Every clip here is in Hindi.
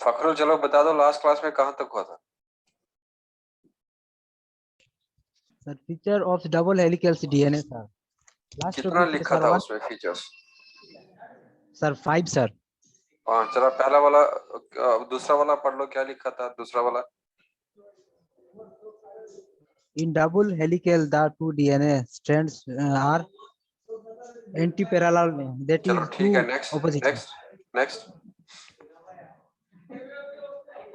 फखरुल चलो बता दो लास्ट क्लास में कहाँ तक हुआ था? Sir feature of double helical DNA sir. Last कितना टॉपिक लिखा सर था 1 उसमें फीचर्स? Sir 5 sir. हाँ चलो पहला वाला दूसरा वाला पढ़ लो, क्या लिखा था दूसरा वाला? In double helical, the two DNA strands are anti-parallel. That चलो is ठीक है, two next opposite. Next next.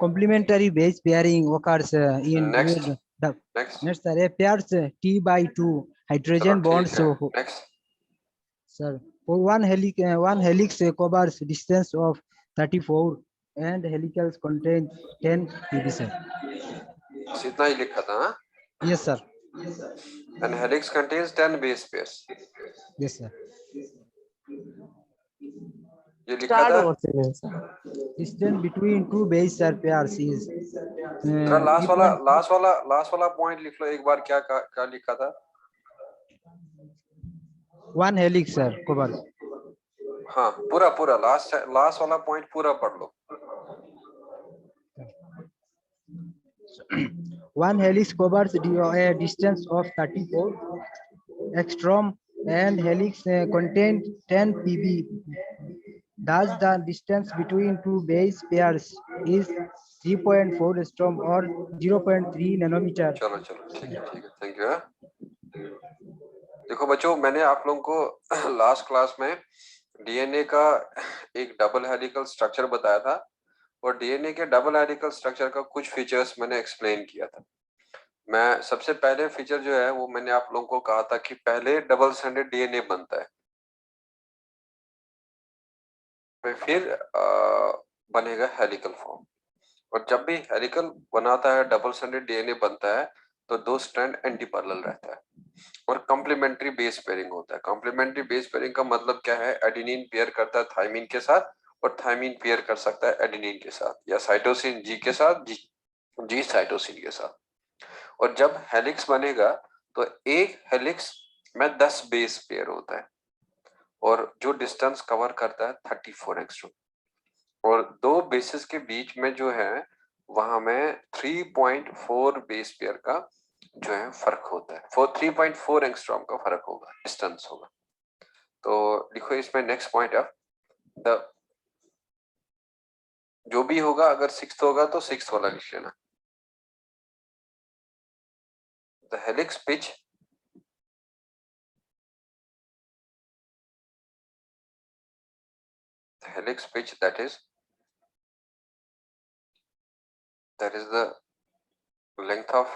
Complementary base pairing occurs in next the next. next sir, pairs T by two चलो hydrogen ठीक bonds. है, So, next. sir, for one helix covers distance of 34 and helicals contain 10 pp sir. बस इतना ही लिखा था हाँ? Yes sir. And helix contains 10 base pairs, Yes sir. ये लिखा स्टार्ट था। और से sir. Distance between two base pairs is जरा लास्ट वाला पॉइंट लिख लो एक बार, क्या लिखा था? one helix sir covers. हाँ पूरा पूरा लास्ट वाला पॉइंट पूरा पढ़ लो। One helix covers a distance of 34 angstrom and helix contains 10 pb. Thus, the distance between two base pairs is 3.4 angstrom or 0.3 nanometer. चलो चलो ठीक है, थैंक यू। देखो बच्चों, मैंने आप लोगों को लास्ट क्लास में डीएनए का एक डबल हेलिकल स्ट्रक्चर बताया था, और डीएनए के डबल हेलिकल स्ट्रक्चर का कुछ फीचर्स मैंने एक्सप्लेन किया था। मैं सबसे पहले फीचर जो है वो मैंने आप लोगों को कहा था कि पहले डबल स्ट्रैंडेड डीएनए बनता है, फिर बनेगा हेलिकल फॉर्म। और जब भी हेलिकल बनाता है, डबल स्ट्रैंडेड डीएनए बनता है, तो दो स्ट्रैंड एंटी पैरेलल रहता है और कॉम्प्लीमेंट्री बेस पेयरिंग होता है। कॉम्प्लीमेंट्री बेस पेयरिंग का मतलब क्या है? एडेनिन पेयर करता है थायमिन के साथ, और थायमिन पेयर कर सकता है एडेनिन के साथ, या साइटोसिन जी के साथ, जी साइटोसिन के साथ। और जब हेलिक्स बनेगा तो एक हेलिक्स में 10 बेस पेयर होता है, और जो डिस्टेंस कवर करता है 34 एंगस्ट्रॉम, और दो बेसिस के बीच में जो है वहां में 3.4 बेस पेयर का जो है फर्क होता है। 3.4 एंगस्ट्रॉम का फर्क होगा, डिस्टेंस होगा। तो लिखो इसमें नेक्स्ट पॉइंट है द, जो भी होगा, अगर 6th होगा तो 6th वाला लिख लेना। The helix pitch that is the length of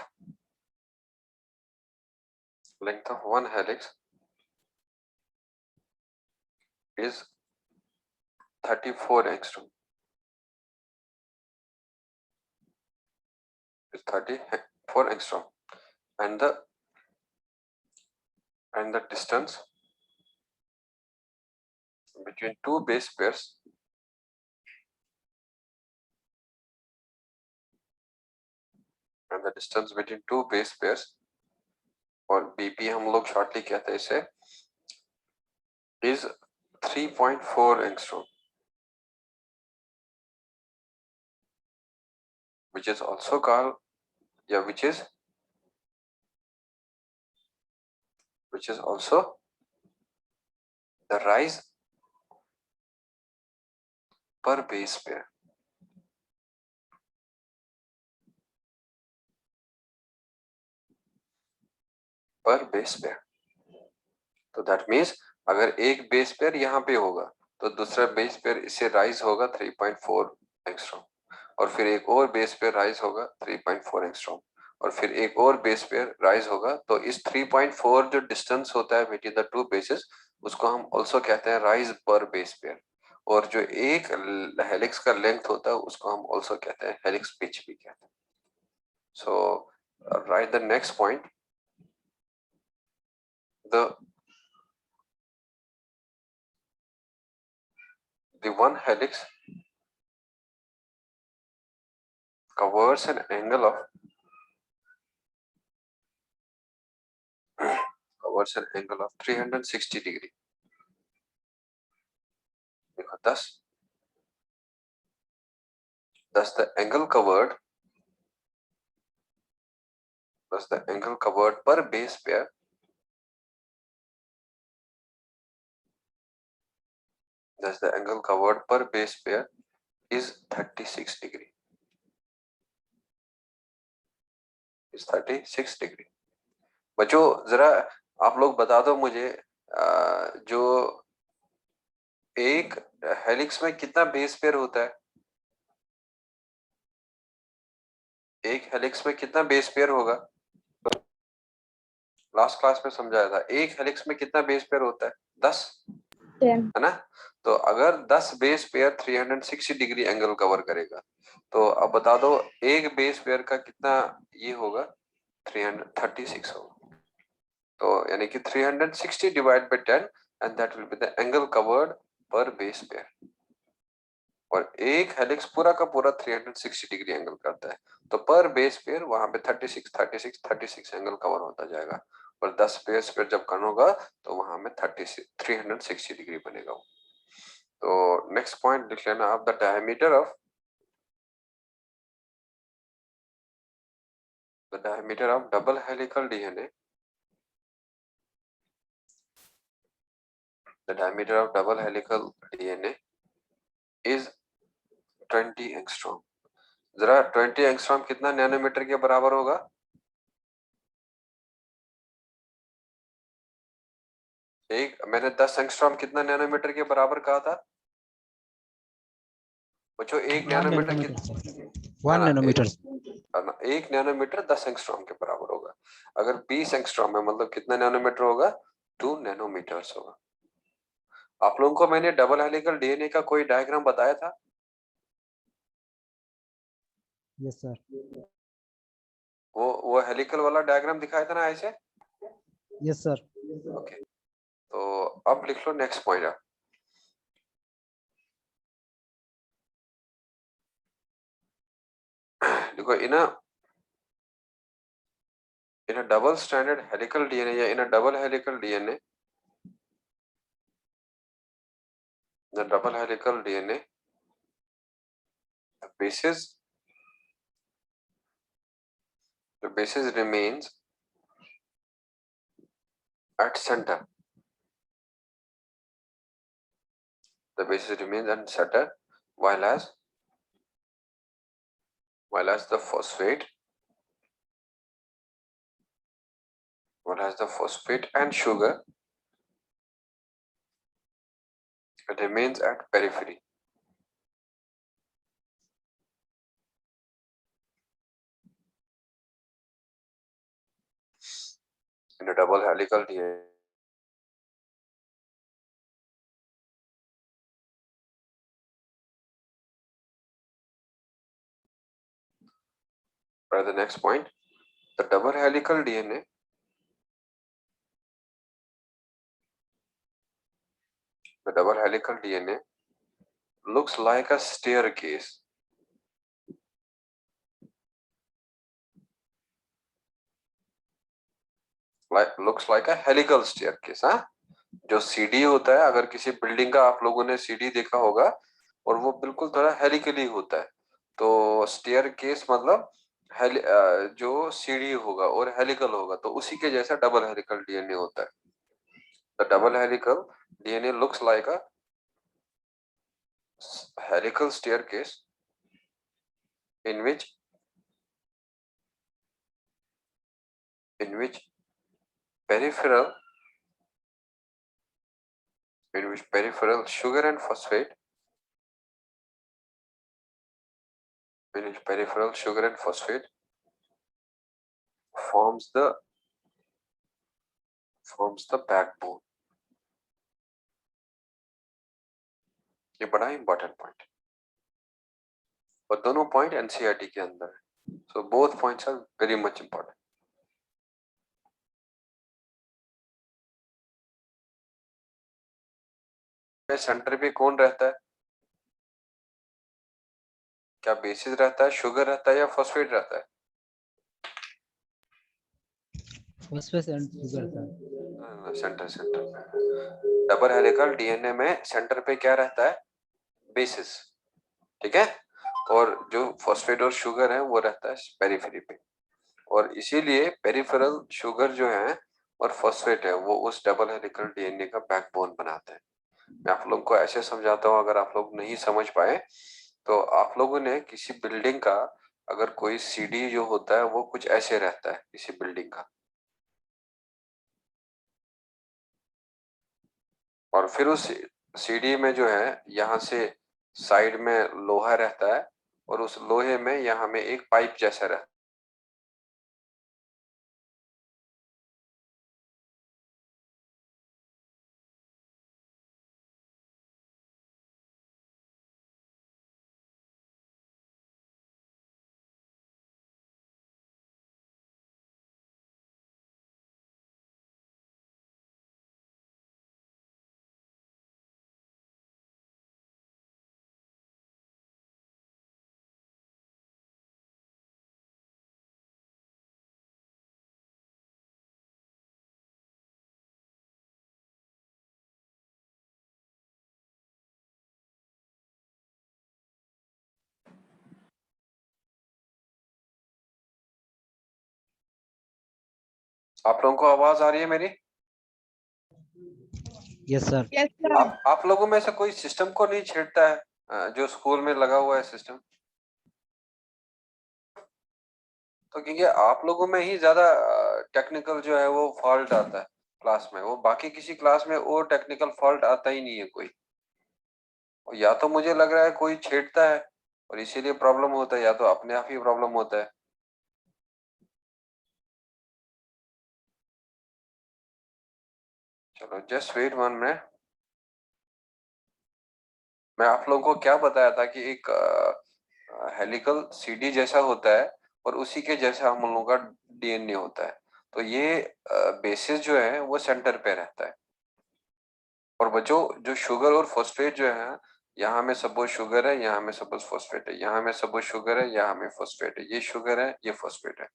one helix is 34 angstrom. Is 34 angstrom, and the distance between two base pairs और बीपी हम लोग शॉर्टली कहते हैं इसे, is 3.4 angstrom, which is also called, which is also the rise per base pair. तो दैट मीन्स अगर एक बेस पेयर यहाँ पे होगा तो दूसरा बेस पेयर इससे राइज होगा 3.4 एंगस्ट्रॉम, और फिर एक और बेस पेयर राइज होगा 3.4 एंगस्ट्रॉम, और फिर एक और बेस पेयर राइज होगा। तो इस 3.4 जो डिस्टेंस होता है बिटवीन द टू बेसेस, उसको हम ऑल्सो कहते हैं राइज पर बेस पेयर। और जो एक हेलिक्स का लेंथ होता है उसको हम ऑल्सो कहते हैं हेलिक्स पिच भी कहते हैं। So write the next point, the one helix covers an angle of 360 degree. देखो 10 thus the angle covered per base pair is 36 degree. Is 36 degree. बच्चों जरा आप लोग बता दो मुझे जो एक हेलिक्स में कितना बेस पेयर होता है? एक हेलिक्स में कितना बेस पेयर होगा? लास्ट क्लास में समझाया था, एक हेलिक्स में कितना बेस पेयर होता है? 10 है ना? तो अगर 10 base pair 360 degree angle cover करेगा, तो अब बता दो एक बेस पेयर का कितना ये होगा? 336 होगा। तो यानी कि 360 divide by 10 and that will be the angle covered पर बेस पेयर। और एक हेलिक्स पूरा का पूरा 360 डिग्री एंगल करता है, तो पर बेस पेयर वहां पे 36 एंगल कवर होता जाएगा। और 10 बेस पेयर जब करना होगा तो वहां में 360 डिग्री बनेगा। तो नेक्स्ट पॉइंट लिख लेना आप, the diameter of double helical DNA, the diameter of double helical DNA is 20 angstrom. जरा 20 एंगस्ट्रॉम कितना नैनोमीटर के बराबर होगा? एक मैंने 10 एंगस्ट्रॉम कितना नैनोमीटर के बराबर कहा था बच्चों? एक नैनोमीटर कितना? 1 नैनोमीटर। एक नैनोमीटर 10 एंगस्ट्रॉम के बराबर होगा। अगर 20 एंगस्ट्रॉम है मतलब कितना नैनोमीटर होगा? 2 नैनोमीटर्स होगा। आप लोगों को मैंने डबल हेलिकल डीएनए का कोई डायग्राम बताया था? Yes sir. वो हेलिकल वाला डायग्राम दिखाया था ना ऐसे? Yes sir. ओके, तो अब लिख लो नेक्स्ट पॉइंट। देखो इन a double stranded helical DNA या in a double helical DNA, the double helical DNA, the basis remains at center. The basis remains at center while as the phosphate and sugar remains at periphery. In a double helical DNA, the next point, the double helical DNA looks like a staircase. Looks like a helical staircase, हाँ? जो सीढ़ी होता है, अगर किसी बिल्डिंग का आप लोगों ने सीढ़ी देखा होगा और वो बिल्कुल थोड़ा हेलिकली होता है, तो स्टेयरकेस मतलब जो सीढ़ी होगा और हेलिकल होगा, तो उसी के जैसा डबल हेलिकल डीएनए होता है। The double helical DNA looks like a helical staircase in which peripheral sugar and phosphate forms the backbone. ये बड़ा इंपॉर्टेंट पॉइंट है और दोनों पॉइंट एनसीईआरटी के अंदर है, so both points are very much important. Centre पे कौन रहता है? क्या बेसिस रहता है, शुगर रहता है या फॉस्फेट रहता है? फॉस्फेट एंड शुगर था। सेंटर डबल हेलिकल डीएनए में सेंटर पे क्या रहता है? बेसिस, ठीक है? और जो फॉस्फेट और शुगर है वो रहता है पेरिफेरी पे। और इसीलिए पेरिफेरल शुगर जो है और फॉस्फेट है वो उस डबल हेलिकल डीएनए का बैकबोन बनाते हैं। मैं आप लोग को ऐसे समझाता हूँ, अगर आप लोग नहीं समझ पाए तो आप लोगों ने किसी बिल्डिंग का अगर कोई सीढ़ी जो होता है वो कुछ ऐसे रहता है किसी बिल्डिंग का, और फिर उस सीढ़ी में जो है यहाँ से साइड में लोहा रहता है और उस लोहे में यहाँ में एक पाइप जैसा रहता है। आप लोगों को आवाज आ रही है मेरी? Yes, sir. Yes, sir. आप लोगों में से कोई सिस्टम को नहीं छेड़ता है जो स्कूल में लगा हुआ है सिस्टम? तो क्योंकि आप लोगों में ही ज्यादा टेक्निकल जो है वो फॉल्ट आता है क्लास में, वो बाकी किसी क्लास में वो टेक्निकल फॉल्ट आता ही नहीं है कोई। और या तो मुझे लग रहा है कोई छेड़ता है और इसीलिए प्रॉब्लम होता है, या तो अपने आप ही प्रॉब्लम होता है। चलो जस्ट वेट 1 मिनट। मैं आप लोगों को क्या बताया था कि एक हेलिकल सीडी जैसा होता है और उसी के जैसा हम लोगों का डीएनए होता है। तो ये बेसिस जो है वो सेंटर पे रहता है। और बच्चों जो शुगर और फॉस्फेट जो है, यहाँ में सपोज शुगर है, यहाँ में सपोज फॉस्फेट है, यहाँ में सपोज शुगर है, यहाँ में फॉस्फेट है, ये शुगर है, ये फॉस्फेट है।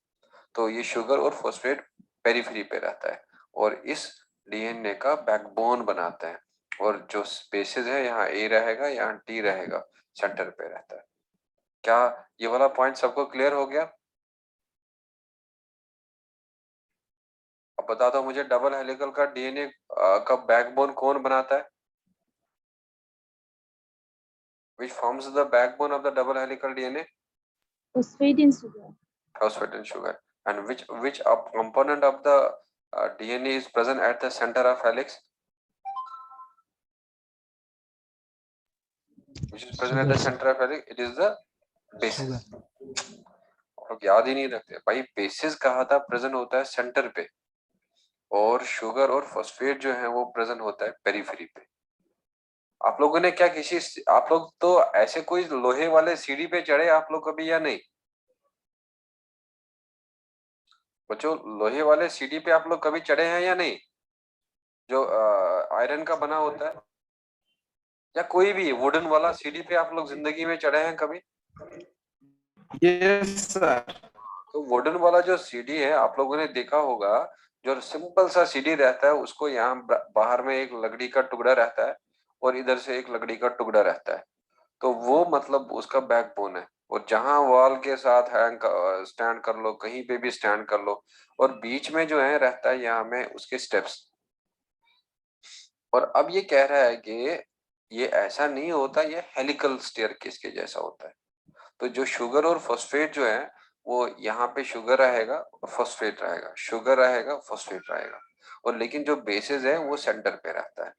तो ये शुगर और फॉस्फेट पेरिफेरी पे रहता है और इस डीएनए का बैकबोन बनाता है। और जो स्पेसेस है, यहाँ ए रहेगा, यहाँ टी रहेगा, सेंटर पे रहता है। क्या ये वाला पॉइंट सबको क्लियर हो गया? अब बता दो मुझे, डबल हेलिकल का डीएनए का बैकबोन कौन बनाता है? Which forms the backbone of the double helical DNA? Phosphate in sugar. Phosphate and sugar. And which component of the DNA is present at the center of helix? Which is present at the Sugar, sir. center of helix? It is the basis. Sugar. लोग याद ही नहीं रखते भाई, बेसिस कहा था प्रेजेंट होता है सेंटर पे, और शुगर और फॉस्फेट जो है वो प्रेजेंट होता है पेरिफेरी पे। आप लोगों ने क्या किसी, आप लोग तो ऐसे कोई लोहे वाले सीढ़ी पे चढ़े आप लोग कभी या नहीं? बच्चों लोहे वाले सीढ़ी पे आप लोग कभी चढ़े हैं या नहीं, जो आयरन का बना होता है, या कोई भी वुडन वाला सीढ़ी पे आप लोग जिंदगी में चढ़े हैं कभी? Yes sir. तो वुडन वाला जो सीढ़ी है आप लोगों ने देखा होगा, जो सिंपल सा सीढ़ी रहता है उसको यहाँ बाहर में एक लकड़ी का टुकड़ा रहता है और इधर से एक लकड़ी का टुकड़ा रहता है। तो वो मतलब उसका बैकबोन है। और जहां वॉल के साथ हैंग स्टैंड कर लो, कहीं पे भी स्टैंड कर लो, और बीच में जो है रहता है यहाँ में उसके स्टेप्स। और अब ये कह रहा है कि ये ऐसा नहीं होता, ये हेलिकल स्टेयरकेस के जैसा होता है। तो जो शुगर और फॉस्फेट जो है वो यहाँ पे शुगर रहेगा और फॉस्फेट रहेगा, शुगर रहेगा, फॉस्फेट रहेगा, और लेकिन जो बेसिस है वो सेंटर पे रहता है।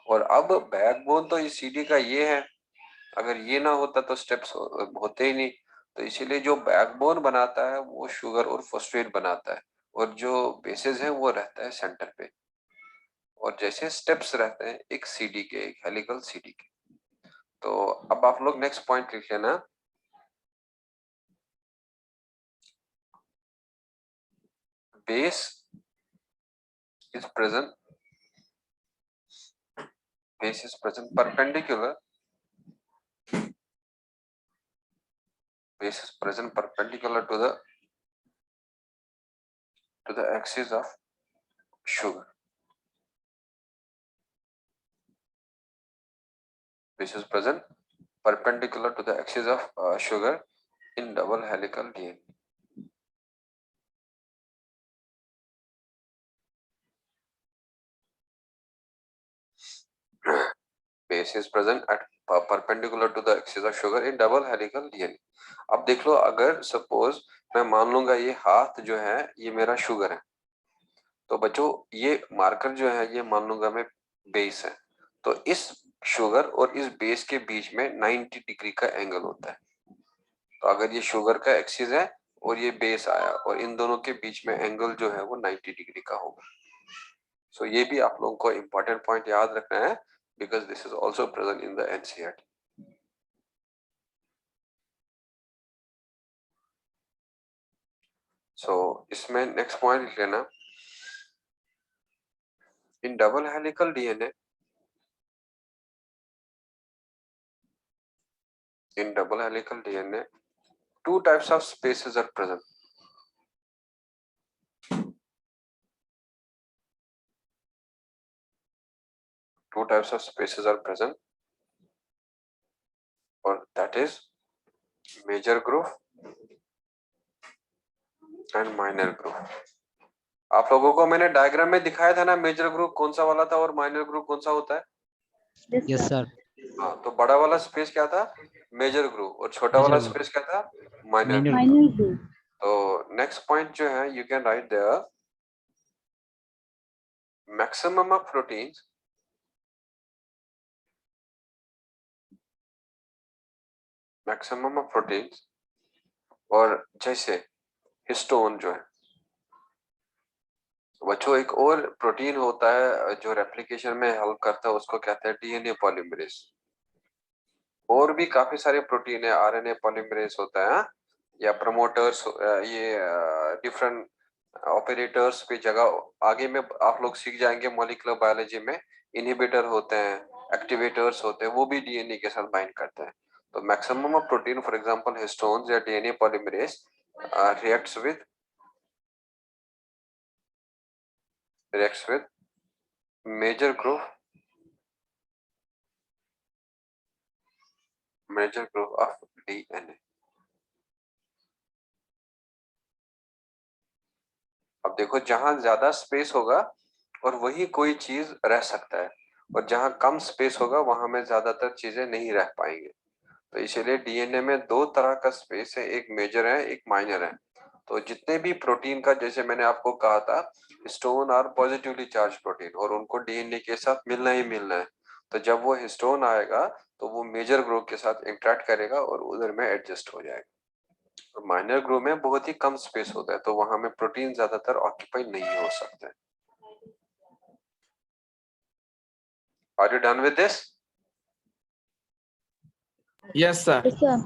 और अब बैकबोन तो इस सीडी का ये है, अगर ये ना होता तो स्टेप्स होते ही नहीं। तो इसीलिए जो बैकबोन बनाता है वो शुगर और फॉस्फेट बनाता है, और जो बेसिस है वो रहता है सेंटर पे। और जैसे स्टेप्स रहते हैं एक सीडी के, एक हेलिकल सीडी के। तो अब आप लोग नेक्स्ट पॉइंट लिख लेना। Base is present base is present perpendicular base is present perpendicular to the axis of sugar. Base is present perpendicular to the axis of sugar in double helical DNA. Base is present at perpendicular to the axis of sugar in double helical DNA. अब देख लो, अगर सपोज मैं मान लूंगा ये हाथ जो है ये मेरा शुगर है, तो बच्चों ये मार्कर जो है ये मान लूंगा मैं बेस है, तो इस शुगर और इस बेस के बीच में 90 डिग्री का एंगल होता है। तो अगर ये शुगर का एक्सिस है और ये बेस आया और इन दोनों के बीच में एंगल जो है वो 90 डिग्री का होगा। सो ये भी आप लोगों को इंपॉर्टेंट पॉइंट याद रखना है, because this is also present in the NCERT. So इसमें नेक्स्ट पॉइंट लिख लेना, in double helical DNA, in double helical DNA, two types of spaces are present. Two types of spaces are present, or that is major groove and minor groove. आप लोगों को मैंने डायग्राम में दिखाया था ना, मेजर ग्रुप कौन सा वाला था और माइनर ग्रुप कौन सा होता है। Yes, sir. हाँ, तो बड़ा वाला स्पेस क्या था, मेजर ग्रुप, और छोटा वाला स्पेस क्या था, माइनर ग्रुप। Minor group. तो नेक्स्ट पॉइंट जो है, you can write there, maximum of proteins और जैसे हिस्टोन जो है बच्चों, एक और प्रोटीन होता है जो रेप्लिकेशन में हेल्प करता है, उसको कहते हैं डीएनए पॉलीमरेज। और भी काफी सारे प्रोटीन है, आरएनए पॉलीमरेज होता है, या प्रमोटर्स, ये डिफरेंट ऑपरेटर्स पे जगह आगे में आप लोग सीख जाएंगे मॉलिक्यूलर बायोलॉजी में। इनहिबिटर होते हैं, एक्टिवेटर्स होते हैं, वो भी डीएनए के साथ बाइंड करते हैं। तो maximum of protein, for example histones या DNA polymerase reacts with major group of DNA. अब देखो, जहां ज्यादा स्पेस होगा और वही कोई चीज रह सकता है, और जहां कम स्पेस होगा वहां में ज्यादातर चीजें नहीं रह पाएंगे। तो इसीलिए डीएनए में दो तरह का स्पेस है, एक मेजर है, एक माइनर है। तो जितने भी प्रोटीन का, जैसे मैंने आपको कहा था, histone are positively charge protein, और उनको डीएनए के साथ मिलना ही मिलना है। तो जब वो हिस्टोन आएगा तो वो मेजर ग्रुप के साथ इंटरेक्ट करेगा और उधर में एडजस्ट हो जाएगा। और माइनर ग्रुप में बहुत ही कम स्पेस होता है, तो वहां में प्रोटीन ज्यादातर ऑक्यूपाई नहीं हो सकते। Are you done with this? Yes, sir. Yes, sir.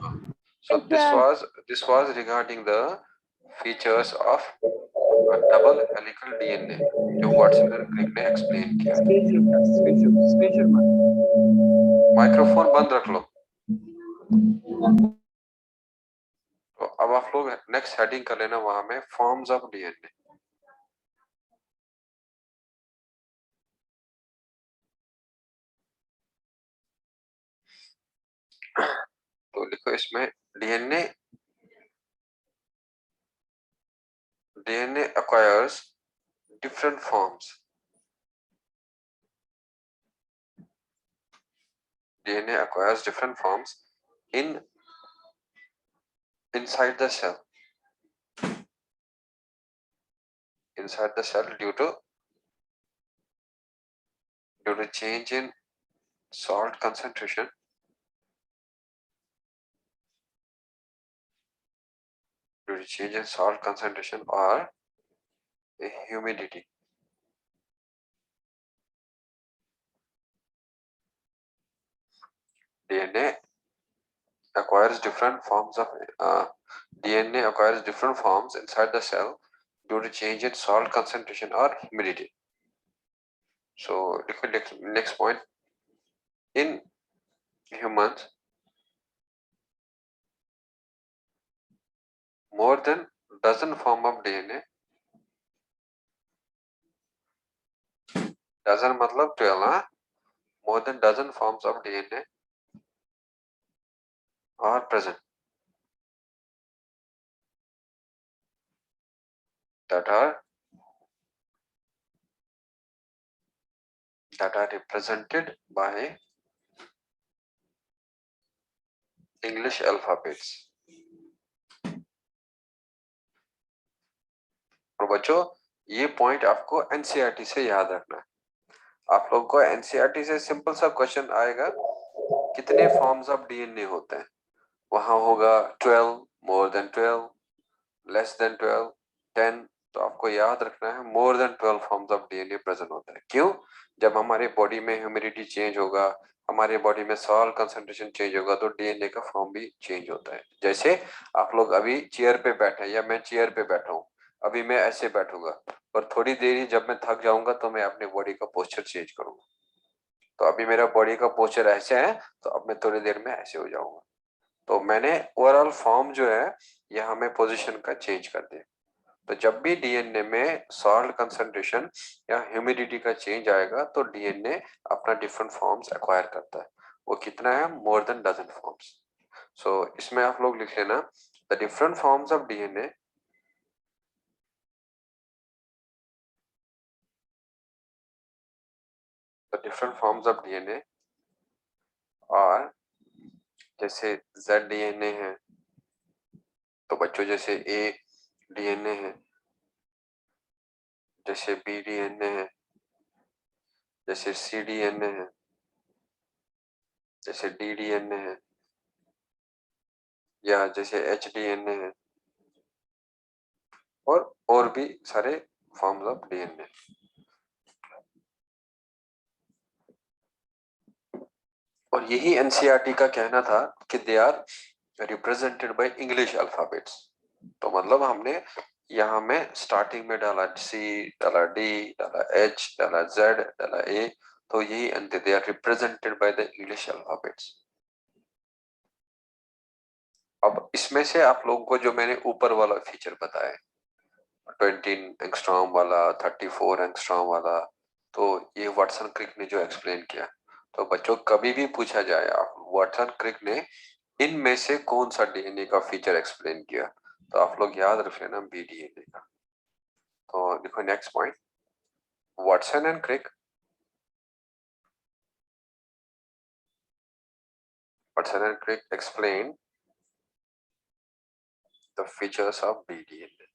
So this was regarding the features of double helical DNA जो वाटसन एंड क्रिक ने एक्सप्लेन किया। माइक्रोफोन बंद रख लो। तो अब आप लोग नेक्स्ट हेडिंग कर लेना, वहां में फॉर्म्स ऑफ डीएनए। तो लिखो इसमें, DNA acquires different forms. DNA acquires different forms inside the cell. Inside the cell due to change in salt concentration, or humidity. DNA acquires different forms inside the cell due to change in salt concentration or humidity. So next point, in humans, more than dozen form of DNA, dozen मतलब 12, more than dozen forms of DNA not present, that are represented by English alphabets. और बच्चों ये पॉइंट आपको एनसीईआरटी से याद रखना है। आप लोग को एनसीईआरटी से सिंपल सा क्वेश्चन आएगा, कितने फॉर्म्स ऑफ डीएनए होते हैं, वहां होगा 12, मोर देन 12, लेस देन 12, 10। तो आपको याद रखना है more then 12 forms of DNA present होता है। क्यों? जब हमारे बॉडी में ह्यूमिडिटी चेंज होगा, हमारे बॉडी में सॉल्ट कंसंट्रेशन चेंज होगा, तो डीएनए का फॉर्म भी चेंज होता है। जैसे आप लोग अभी चेयर पे बैठे या मैं चेयर पे बैठा हूँ, अभी मैं ऐसे बैठूंगा और थोड़ी देर ही जब मैं थक जाऊंगा तो मैं अपने बॉडी का पोस्चर चेंज करूंगा। तो अभी मेरा बॉडी का पोस्चर ऐसे है, तो अब मैं थोड़ी देर में ऐसे हो जाऊंगा। तो मैंने ओवरऑल फॉर्म जो है ये हमें पोजीशन का चेंज कर दिया। तो जब भी डीएनए में सॉल्ट कंसंट्रेशन या ह्यूमिडिटी का चेंज आएगा तो डीएनए अपना डिफरेंट फॉर्म्स एक्वायर करता है। वो कितना है? More than dozen forms. So इसमें आप लोग लिख लेना, the different forms of DNA और जैसे Z डीएनए है, तो बच्चों जैसे A डीएनए है, जैसे B डीएनए है, जैसे C डीएनए है, जैसे D डीएनए है, या जैसे H डीएनए है, और भी सारे फॉर्म्स ऑफ डीएनए। और यही एनसीईआरटी का कहना था कि they are represented by English alphabets. तो मतलब हमने यहाँ में स्टार्टिंग में डाला सी, डाला डी, डाला एच, डाला जेड, डाला ए, तो यही they are represented by the English alphabets. अब इसमें से आप लोगों को जो मैंने ऊपर वाला फीचर बताया, 20 एंगस्ट्रॉम वाला, 34 एंगस्ट्रॉम वाला, तो ये वाटसन क्रिक ने जो एक्सप्लेन किया। तो बच्चों कभी भी पूछा जाए आप वाटसन क्रिक ने इनमें से कौन सा डीएनए का फीचर एक्सप्लेन किया, तो आप लोग याद रख लेना बी डीएनए का। तो देखो next point, Watson and Crick explain the features of BDNA.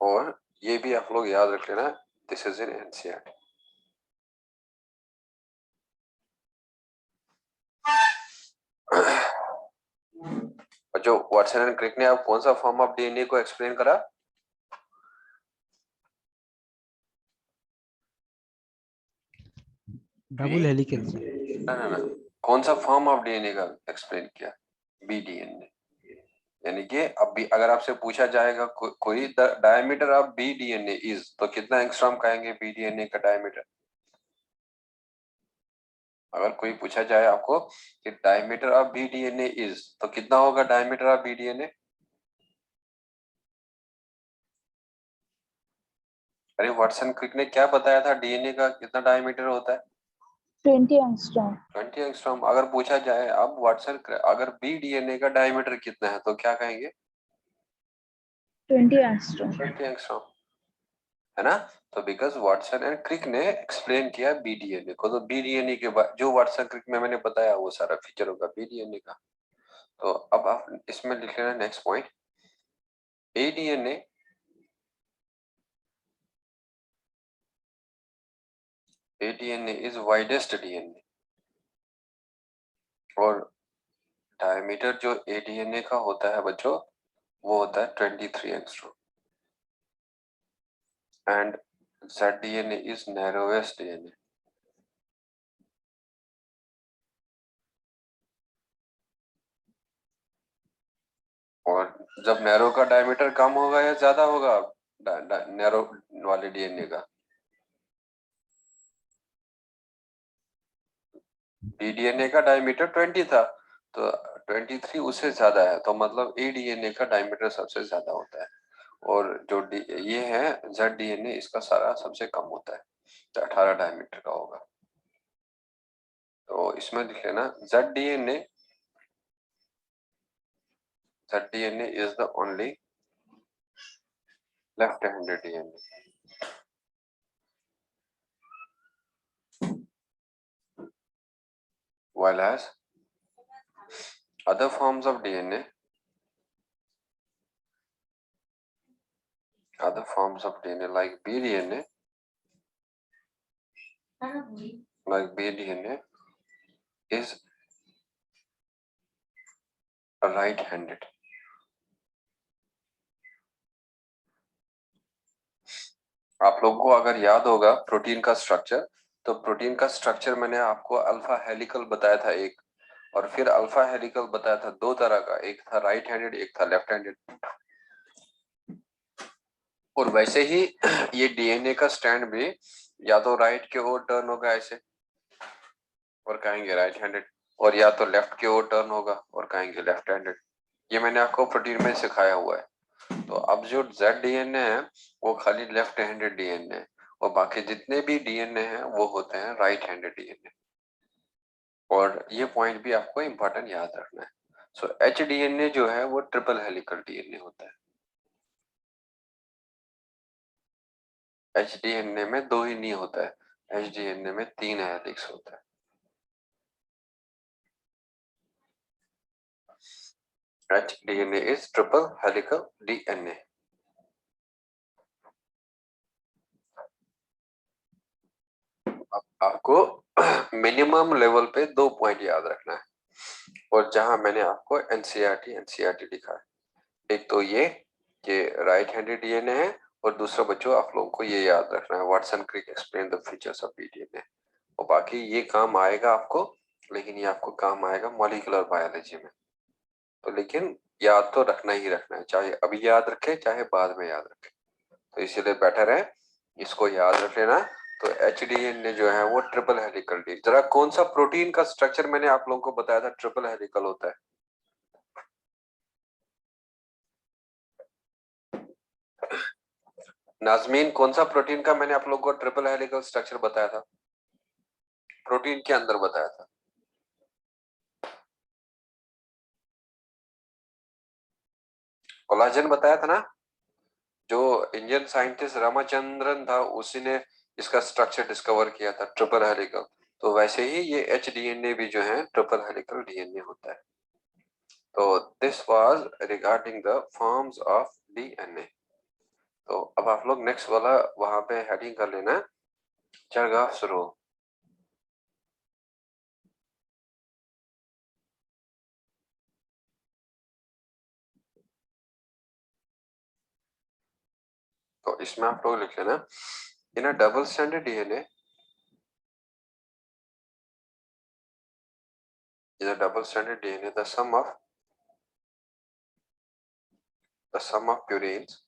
और ये भी आप लोग याद रख लेना, दिस इज इन एनसीईआरटी। जो वाटसन एंड क्रिक ने आप कौन सा फॉर्म ऑफ डीएनए को एक्सप्लेन करा? Double helical. ना, कौन सा फॉर्म ऑफ डीएनए का एक्सप्लेन किया? बीडीएनए। यानी कि अब भी अगर आपसे पूछा जाएगा कोई diameter of B DNA is, तो कितना एंगस्ट्रॉम कहेंगे बी डीएनए का डायमीटर? अगर कोई पूछा जाए आपको कि diameter of B DNA is, तो कितना होगा डायमीटर ऑफ बी डीएनए? अरे वाटसन क्रिक ने क्या बताया था, डीएनए का कितना डायमीटर होता है? 20 एंगस्ट्रॉम। 20 एंगस्ट्रॉम। अगर पूछा जाए अब वाटसन अगर बी डीएनए का डायमीटर कितना है, तो क्या कहेंगे? 20 एंगस्ट्रॉम। 20 एंगस्ट्रॉम, है ना? तो बिकॉज वाटसन एंड क्रिक ने एक्सप्लेन किया बीडीएनए को, तो बीडीएनए के बाद जो वाटसन क्रिक में मैंने बताया वो सारा फीचर होगा बीडीएनए का। तो अब आप इसमें लिख लेना next point, A DNA is widest DNA. और डायमीटर जो एडीएनए का होता है बच्चों, वो होता है 23 angstrom. And ZDNA is narrowest DNA. और जब नैरो का डायमीटर कम होगा या ज्यादा होगा नैरो वाले डीएनए का? डीएनए का डायमीटर 20 था, तो 23 उससे ज्यादा है, तो मतलब एडीएनए का डायमीटर सबसे ज्यादा होता है। और जो ये है ZDNA, इसका सारा सबसे कम होता है, तो 18 डायमीटर का होगा। तो इसमें लिख लेना ZDNA is the only left-handed DNA. While as other forms of DNA like BDNA is right-handed. आप लोगों को अगर याद होगा प्रोटीन का स्ट्रक्चर, तो प्रोटीन का स्ट्रक्चर मैंने आपको अल्फा हेलिकल बताया था एक, और फिर अल्फा हेलिकल बताया था दो तरह का, एक था राइट हैंडेड, एक था लेफ्ट हैंडेड। और वैसे ही ये डीएनए का स्टैंड भी या तो राइट के ओर टर्न होगा ऐसे और कहेंगे राइट हैंडेड, और या तो लेफ्ट की ओर टर्न होगा और कहेंगे लेफ्ट हैंडेड। ये मैंने आपको प्रोटीन में सिखाया हुआ है। तो अब जो जेड डीएनए है वो खाली लेफ्ट हैंडेड डीएनए है, और बाकी जितने भी डीएनए हैं वो होते हैं राइट हैंडेड डीएनए। और ये पॉइंट भी आपको इंपॉर्टेंट याद रखना है। सो एच डीएनए जो है वो ट्रिपल हेलिकल डीएनए होता है। एच डीएनए में दो ही नहीं होता है, एच डीएनए में 3 हेलिक्स होता है। H DNA is triple helical DNA. अब आपको मिनिमम लेवल पे 2 पॉइंट याद रखना है, और जहां मैंने आपको एनसीईआरटी लिखा है, एक तो ये कि राइट हैंडेड डीएनए है, और दूसरा बच्चों आप लोगों को ये याद रखना है Watson Crick explain the features of DNA. और बाकी ये काम आएगा आपको, लेकिन ये आपको काम आएगा मॉलिक्यूलर बायोलॉजी में। तो लेकिन याद तो रखना ही रखना है, चाहे अभी याद रखे चाहे बाद में याद रखे, तो इसीलिए बेटर है इसको याद रख लेना। तो एचडीएनए जो है वो ट्रिपल हेलिकल डी। जरा कौन सा प्रोटीन का स्ट्रक्चर मैंने आप लोगों को बताया था ट्रिपल हेलिकल होता है? नाजमीन, कौन सा प्रोटीन का मैंने आप लोगों को ट्रिपल हेलिकल स्ट्रक्चर बताया था, प्रोटीन के अंदर बताया था? कोलाजन बताया था ना, जो इंडियन साइंटिस्ट रामाचंद्रन था उसी ने इसका स्ट्रक्चर डिस्कवर किया था ट्रिपल हेलिकल। तो वैसे ही ये एचडीएनए भी जो है ट्रिपल हेलिकल डीएनए होता है। तो this was regarding the forms of DNA. तो अब आप लोग नेक्स्ट वाला वहां पे हेडिंग कर लेना, चरगाह शुरू। तो इसमें आप लोग लिख लेना in a double standard DNA, in a double standard DNA the sum of purines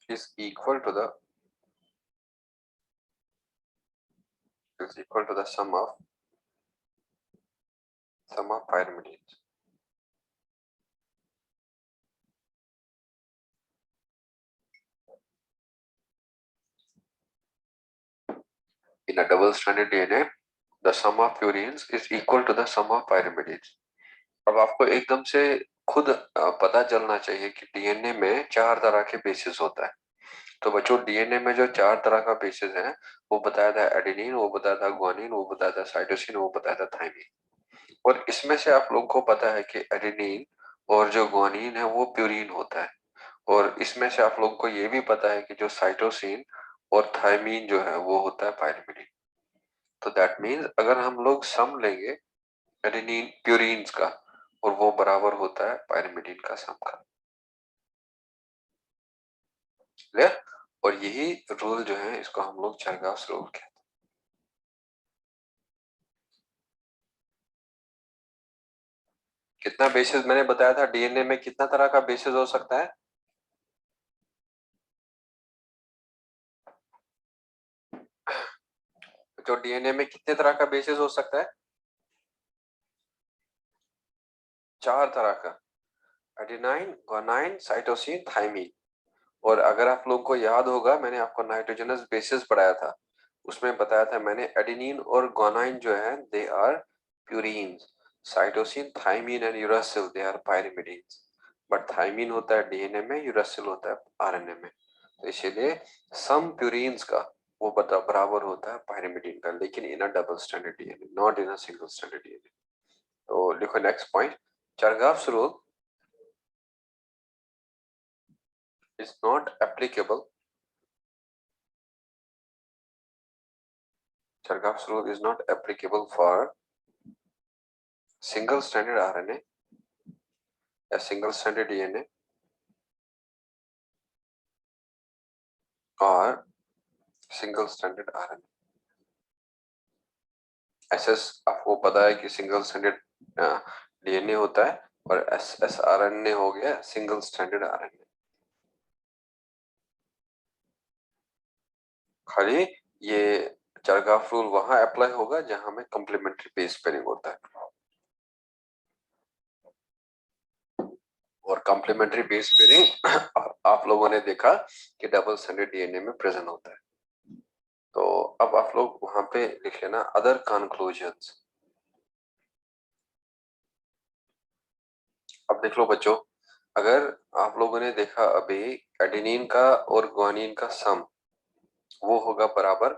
is equal to the sum of pyrimidines. In a double stranded DNA, the sum of purines is equal to the sum of pyrimidines. अब आपको एकदम से खुद पता चलना चाहिए कि डीएनए में 4 तरह के बेसिस होता है। तो बच्चों डीएनए में जो 4 तरह का बेसिस है वो बताया था एडेनिन, वो बताया था ग्वानिन, वो बताया था साइटोसिन, वो बताया था थाइमिन। और इसमें से आप लोगों को पता है कि एडेनिन और जो ग्वानिन है वो प्यूरिन होता है, और इसमें से आप लोगों को ये भी पता है कि जो साइटोसिन और थाइमिन जो है वो होता है पायरिमिडिन। तो दैट मीन्स अगर हम लोग सम लेंगे एडेनिन प्यूरिन्स का, और वो बराबर होता है पायरिमिडिन का सम का। क्लियर? और यही रूल जो है इसको हम लोग चरगास रूल कहते हैं। कितना बेसिस मैंने बताया था डीएनए में, कितना तरह का बेसिस हो सकता है? जो डीएनए में कितने तरह का बेसिस हो सकता है? 4 तरह का। Adenine, guanine, cytosine, thymine. और अगर आप लोगों को याद होगा, मैंने आपको नाइट्रोजनस बेसिस पढ़ाया था, उसमें बताया था मैंने एडेनिन और ग्वानाइन जो है they are purines, cytosine, thymine and uracil they are pyrimidines. But thymine होता है डीएनए में, यूरासिल होता है आरएनए में। तो इसीलिए सम प्यूरीन्स का वो बराबर होता है पायरिमिडीन का, लेकिन in a double standard DNA, not in a single standard DNA. तो लिखो next point, Chargaff's rule is not applicable. Chargaff's rule is not applicable for single stranded RNA या single stranded DNA और single stranded RNA। SS आपको पता है कि single stranded DNA होता है और SSRNA हो गया single stranded RNA। खाली ये चरगाफ रूल वहां अप्लाई होगा जहां में कॉम्प्लीमेंट्री बेस पेयरिंग होता है, और कॉम्प्लीमेंट्री बेस पेयरिंग आप लोगों ने देखा कि डबल स्टैंडर्ड डीएनए में प्रेजेंट होता है। तो अब आप लोग वहां पे लिख लेना अदर कंक्लूजन्स। अब देख लो बच्चों, अगर आप लोगों ने देखा अभी एडेनिन का और ग्वानिन का सम वो होगा बराबर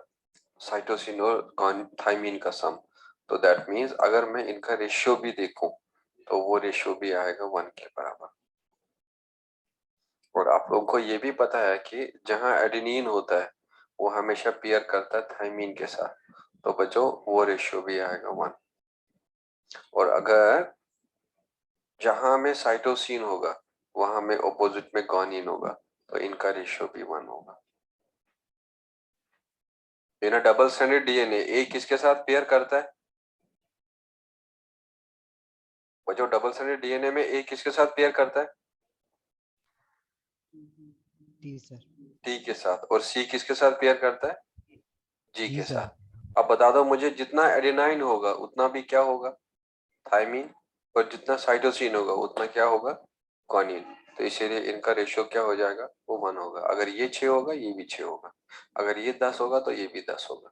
साइटोसिन और थाइमीन का सम, तो दैट मींस अगर मैं इनका रेशियो भी देखूं तो वो रेशियो भी आएगा 1 के बराबर। और आप लोगों को ये भी पता है कि जहां एडेनिन होता है वो हमेशा पेयर करता है थाइमीन के साथ, तो बच्चों वो रेशियो भी आएगा 1। और अगर जहां में साइटोसिन होगा वहां में ऑपोजिट में ग्वानिन होगा, तो इनका रेशियो भी 1 होगा। इन डबल स्टैंडर्ड डीएनए ए किसके साथ पेयर करता है? बच्चों डबल स्टैंडर्ड डीएनए में ए किसके साथ पेयर करता है? T sir. टी के साथ। और सी किसके साथ पेयर करता है? जी जी के सर। साथ। अब बता दो मुझे, जितना एडेनाइन होगा उतना भी क्या होगा? थाइमीन। और जितना साइटोसिन होगा उतना क्या होगा? ग्वानिन। तो इसीलिए इनका रेशियो क्या हो जाएगा? वो 1 होगा। अगर ये 6 होगा ये भी 6 होगा, अगर ये 10 होगा तो ये भी 10 होगा।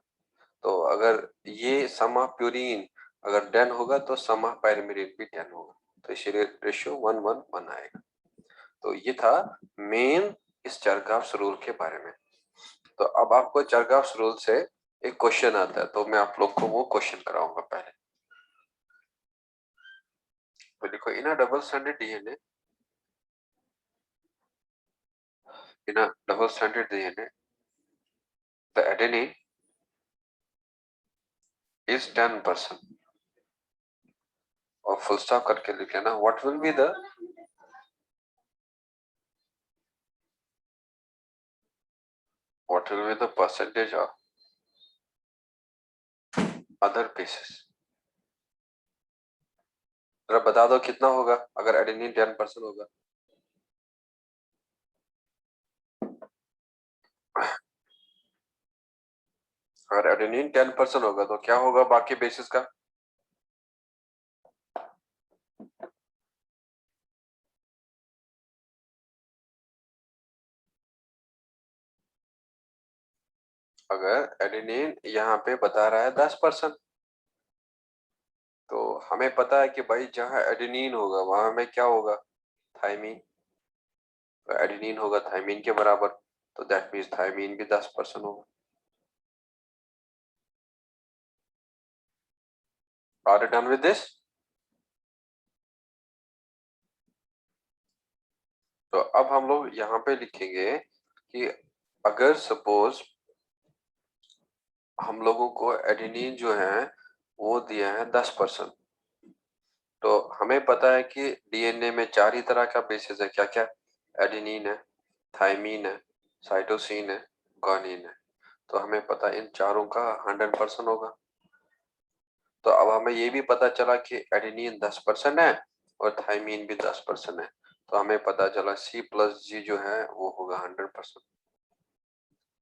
तो अगर ये सम ऑफ प्यूरीन अगर 10 होगा तो सम ऑफ पायरिमिडीन भी 10 होगा। तो इसीलिए रेशियो 1 1 1 आएगा। तो ये था मेन इस चरगाव्स रूल के बारे में। तो अब आपको चरगाव्स रूल से एक क्वेश्चन आता है, तो मैं आप लोग को वो क्वेश्चन कराऊंगा पहले। तो देखो, in double standard DNA, in double standard DNA the adenine is 10%, और फुल स्टॉप करके लिख लेना what will be the percentage of other basis. जरा बता दो कितना होगा अगर एडेनिन 10% होगा? अगर एडेनिन 10% होगा तो क्या होगा बाकी बेसिस का? अगर एडेनिन यहाँ पे बता रहा है 10%, तो हमें पता है कि भाई जहां एडेनिन होगा वहां में क्या होगा? थाइमीन। तो एडेनिन होगा थाइमीन के बराबर, तो दैट मीन्स थाइमीन भी 10% होगा। Are you done with this? तो अब हम लोग यहाँ पे लिखेंगे कि अगर सपोज हम लोगों को एडेनिन जो है वो दिया है 10%, तो हमें पता है कि डीएनए में 4 ही तरह का बेसिस है। क्या क्या? एडेनिन है, थाइमीन है, साइटोसिन है, ग्वानिन है। तो हमें पता है इन चारों का 100% होगा। तो अब हमें ये भी पता चला कि एडेनिन 10% है और थाइमीन भी 10% है, तो हमें पता चला C प्लस जी जो है वो होगा 100%।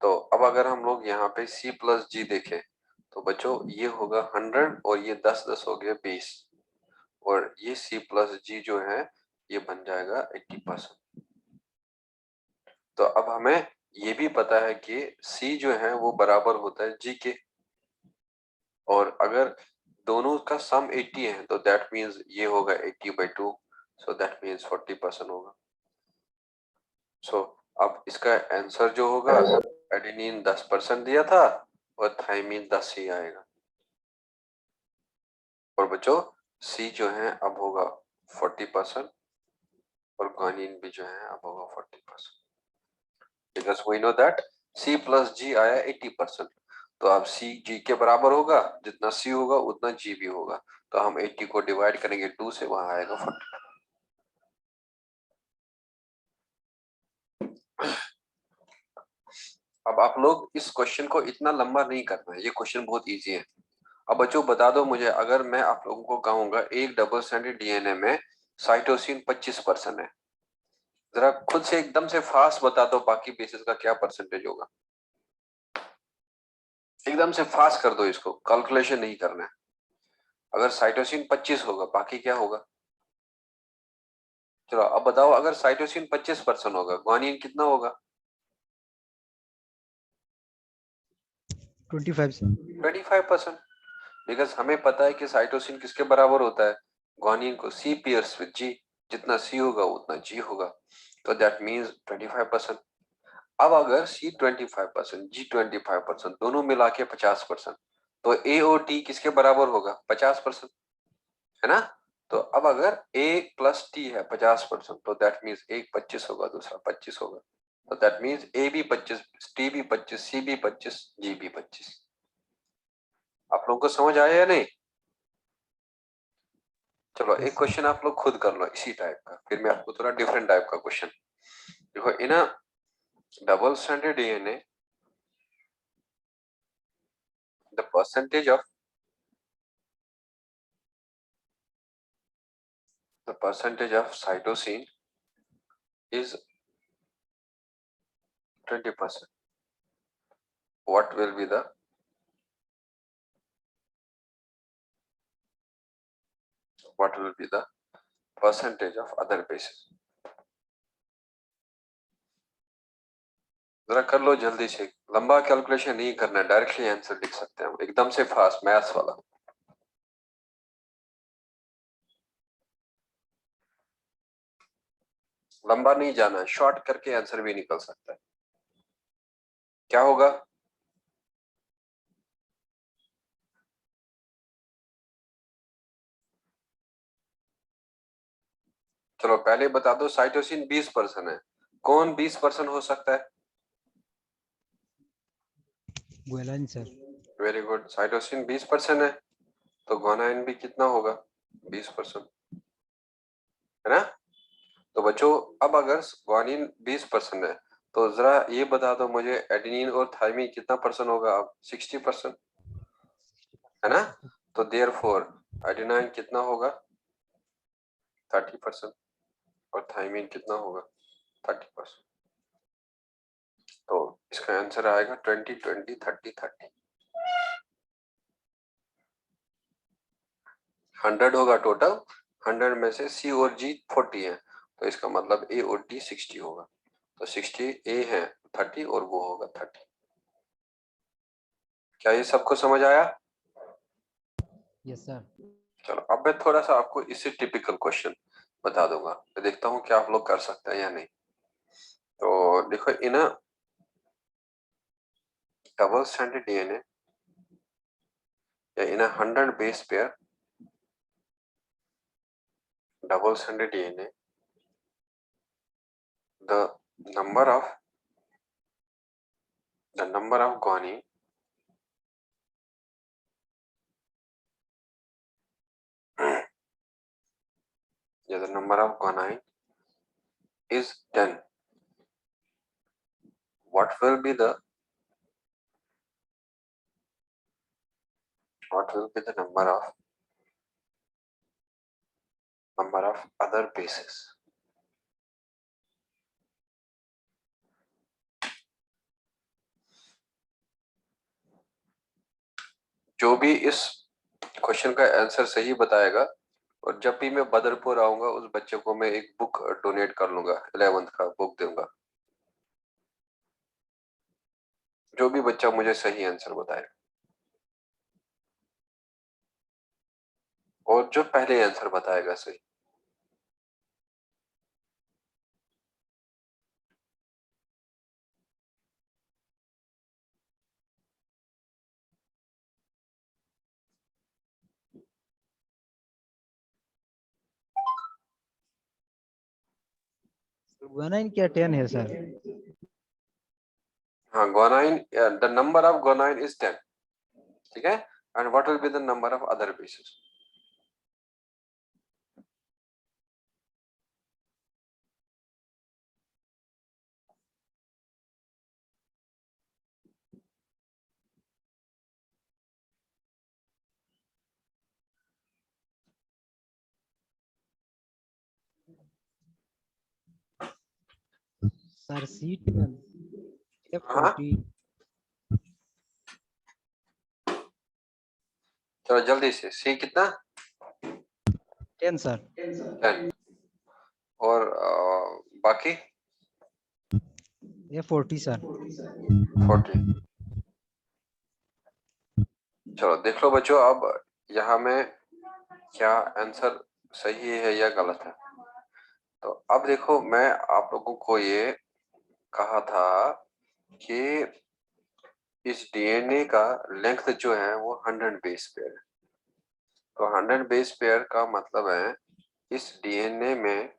तो अब अगर हम लोग यहाँ पे C प्लस जी देखें तो बच्चों ये होगा 100 और ये 10 10 हो गया 20, और ये C प्लस जी जो है ये बन जाएगा 80%। तो अब हमें ये भी पता है कि C जो है वो बराबर होता है G के, और अगर दोनों का सम 80 है तो दैट मीन्स ये होगा 80/2, सो दैट मीन्स 40% होगा। सो अब इसका आंसर जो होगा, एडेनिन 10% दिया था और थाइमिन 10 ही आएगा। और बच्चों C जो है अब होगा 40% और guanine भी जो है अब होगा 40%, because we know that C plus G आया 80%। तो अब C G के बराबर होगा, जितना C होगा उतना G भी होगा, तो हम 80 को डिवाइड करेंगे 2 से, वहां आएगा 40। अब आप लोग इस क्वेश्चन को इतना लंबा नहीं करना है, ये क्वेश्चन बहुत इजी है। अब बच्चों बता दो मुझे, अगर मैं आप लोगों को कहूंगा एक डबल स्ट्रैंडेड डीएनए में साइटोसिन 25% है, जरा खुद से एकदम से फास्ट बता दो बाकी बेसिस का क्या परसेंटेज होगा। एकदम से फास्ट कर दो, इसको कैलकुलेशन नहीं करना है। अगर साइटोसिन 25 होगा, बाकी क्या होगा? चलो अब बताओ, अगर साइटोसिन 25% होगा, ग्वानिन कितना होगा? 25%। बिकॉज हमें पता है कि साइटोसिन किसके बराबर होता है, ग्वानिन को C पेयर्स विद G, जितना C होगा उतना G होगा, तो दैट मींस 25%। अब अगर C 25%, G 25%, दोनों मिला के 50%, तो A और T किसके बराबर होगा? 50%, है ना? तो अब अगर A प्लस T है 50%, तो दैट मीन्स एक 25 होगा, दूसरा 25 होगा, तो दैट मीन्स A भी 25, T भी 25, C भी 25, G भी 25। आप लोगों को समझ आया या नहीं? चलो एक क्वेश्चन आप लोग खुद कर लो इसी टाइप का, फिर मैं आपको थोड़ा डिफरेंट टाइप का क्वेश्चन। देखो in a double stranded DNA, the percentage of cytosine is 20%. What will be the percentage of other bases? जरा कर लो जल्दी से, लंबा कैलकुलेशन नहीं करना, डायरेक्टली आंसर लिख सकते हैं हम एकदम से फास्ट, मैथ्स वाला। लंबा नहीं जाना, शॉर्ट करके आंसर भी निकल सकता है। क्या होगा? चलो पहले बता दो, साइटोसिन 20% है, कौन 20% हो सकता है? Guanine sir. Very good, cytosine 20% है, तो ग्वानाइन भी कितना होगा? 20%, है ना? तो बच्चों अब अगर ग्वानिन 20% है, तो जरा ये बता दो मुझे, एडेनिन और थाइमिन कितना परसेंट होगा? अब 60%, है ना? तो देयरफॉर एडेनाइन कितना होगा? 30%, और थाइमिन कितना होगा? 30%। तो इसका आंसर आएगा 20 20 30 30। 100 होगा टोटल, 100 में से C और G 40 है, तो इसका मतलब A और D 60 होगा, तो 60 A है 30 और वो होगा 30। क्या ये सबको समझ आया? Yes sir. चलो अब मैं थोड़ा सा आपको इससे टिपिकल क्वेश्चन बता दूंगा, मैं देखता हूँ क्या आप लोग कर सकते हैं या नहीं। तो देखो इन डबल स्ट्रैंडेड डीएनए या इन 100 base pair double stranded DNA, the number of guanine yeah, the number of guanine is 10. What will be the number of other bases? जो भी इस क्वेश्चन का आंसर सही बताएगा और जब भी मैं बदरपुर आऊंगा उस बच्चे को मैं एक बुक डोनेट कर लूंगा, 11th का बुक दूंगा, जो भी बच्चा मुझे सही आंसर बताए और जो पहले आंसर बताएगा सही। गुआनाइन क्या 10 है सर? हाँ, guanine, the number of guanine is 10, ठीक है। And what will be the number of other basis? Sir seat हाँ, F40। चलो जल्दी से, सी कितना? 10 सर। 10। और बाकी F40 सर। 40। चलो देख लो बच्चों, अब यहाँ में क्या आंसर सही है या गलत है। तो अब देखो, मैं आप लोगों को ये कहा था कि इस डीएनए का लेंथ जो है वो 100 बेस पेयर है। तो 100 बेस पेयर का मतलब है इस डीएनए में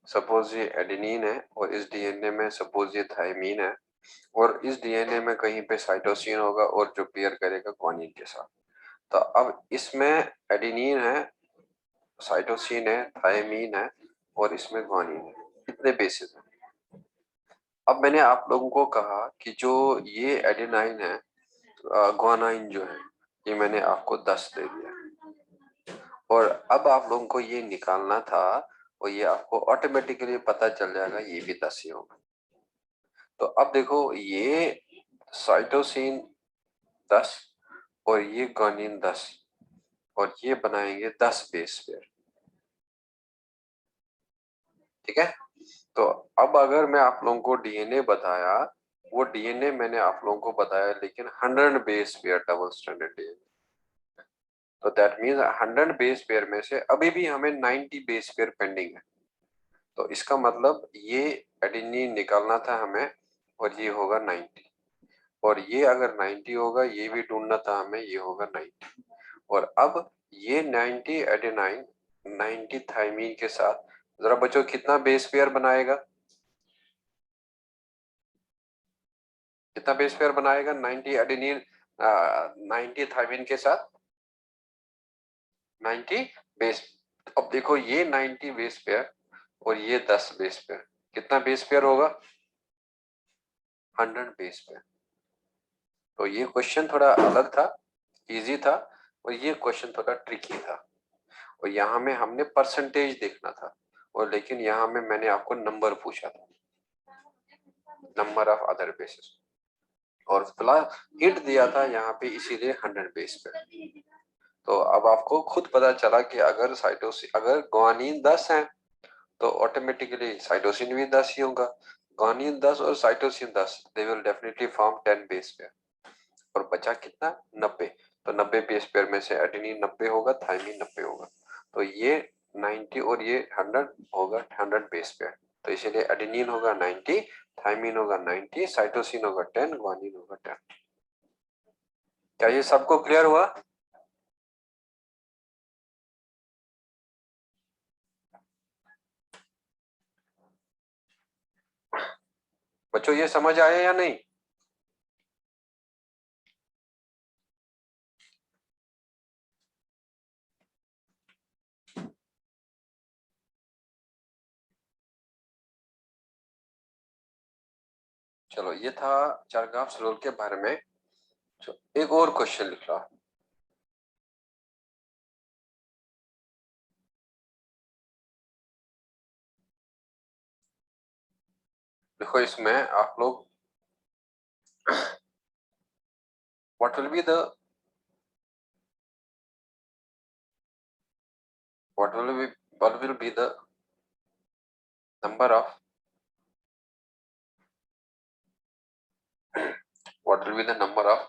सपोज ये एडेनिन है और इस डीएनए में सपोज ये थायमीन है और इस डीएनए में कहीं पे साइटोसिन होगा और जो पेयर करेगा ग्वानिन के साथ। तो अब इसमें एडेनिन है, साइटोसिन है, थायमीन है और इसमें ग्वानिन है। कितने बेसिस हैं? अब मैंने आप लोगों को कहा कि जो ये एडेनाइन है, ग्वानाइन जो है, ये मैंने आपको 10 दे दिया और अब आप लोगों को ये निकालना था और ये आपको ऑटोमेटिकली पता चल जाएगा ये भी 10 ही होगा। तो अब देखो, ये साइटोसिन 10 और ये ग्वानिन 10 और ये बनाएंगे 10 बेस पेयर, ठीक है। तो अब अगर मैं आप लोगों को डीएनए बताया, वो डीएनए मैंने आप लोगों को बताया लेकिन 100 base pair double stranded DNA. तो दैट मीन्स 100 बेस पेयर में से अभी भी हमें 90 बेस पेयर पेंडिंग है। तो इसका मतलब ये एडेनिन निकालना था हमें और ये होगा 90, और ये अगर 90 होगा ये भी ढूंढना था हमें, ये होगा 90। और अब ये 90 एडेनाइन 90 थायमीन के साथ जरा बच्चों कितना बेस पेयर बनाएगा? कितना बेस पेयर बनाएगा 90 एडेनिन 90 थायमीन के साथ? 90 बेस। अब देखो ये 90 बेस पेयर और ये 10 बेस पेयर, कितना बेस पेयर होगा? 100 बेस पेयर। तो ये क्वेश्चन थोड़ा अलग था, इजी था, और ये क्वेश्चन थोड़ा ट्रिकी था। और यहाँ में हमने परसेंटेज देखना था और लेकिन यहाँ में मैंने आपको नंबर पूछा था, नंबर ऑफ अदर बेसिस, और फिलहाल हिंट दिया था यहाँ पे इसीलिए 100 बेस पे। तो अब आपको खुद पता चला कि अगर साइटोसिन, अगर ग्वानिन 10 है तो ऑटोमेटिकली साइटोसिन भी 10 ही होगा। ग्वानिन 10 और cytosine 10, they will definitely form 10 base pair. और बचा कितना? 90। तो 90 बेस पेयर में से एडेनिन 90 होगा, थायमीन 90 होगा। तो ये 90 और ये 100 होगा 100 बेस पेयर। तो इसीलिए एडेनिन होगा 90, थायमीन होगा 90, साइटोसिन होगा 10, ग्वानिन होगा 10। क्या ये सबको क्लियर हुआ? बच्चों ये समझ आया या नहीं? चलो ये था चारगाफ रूल के बारे में। एक और क्वेश्चन लिख लो। देखो इसमें आप लोग what will be the what will be the number of what will be the number of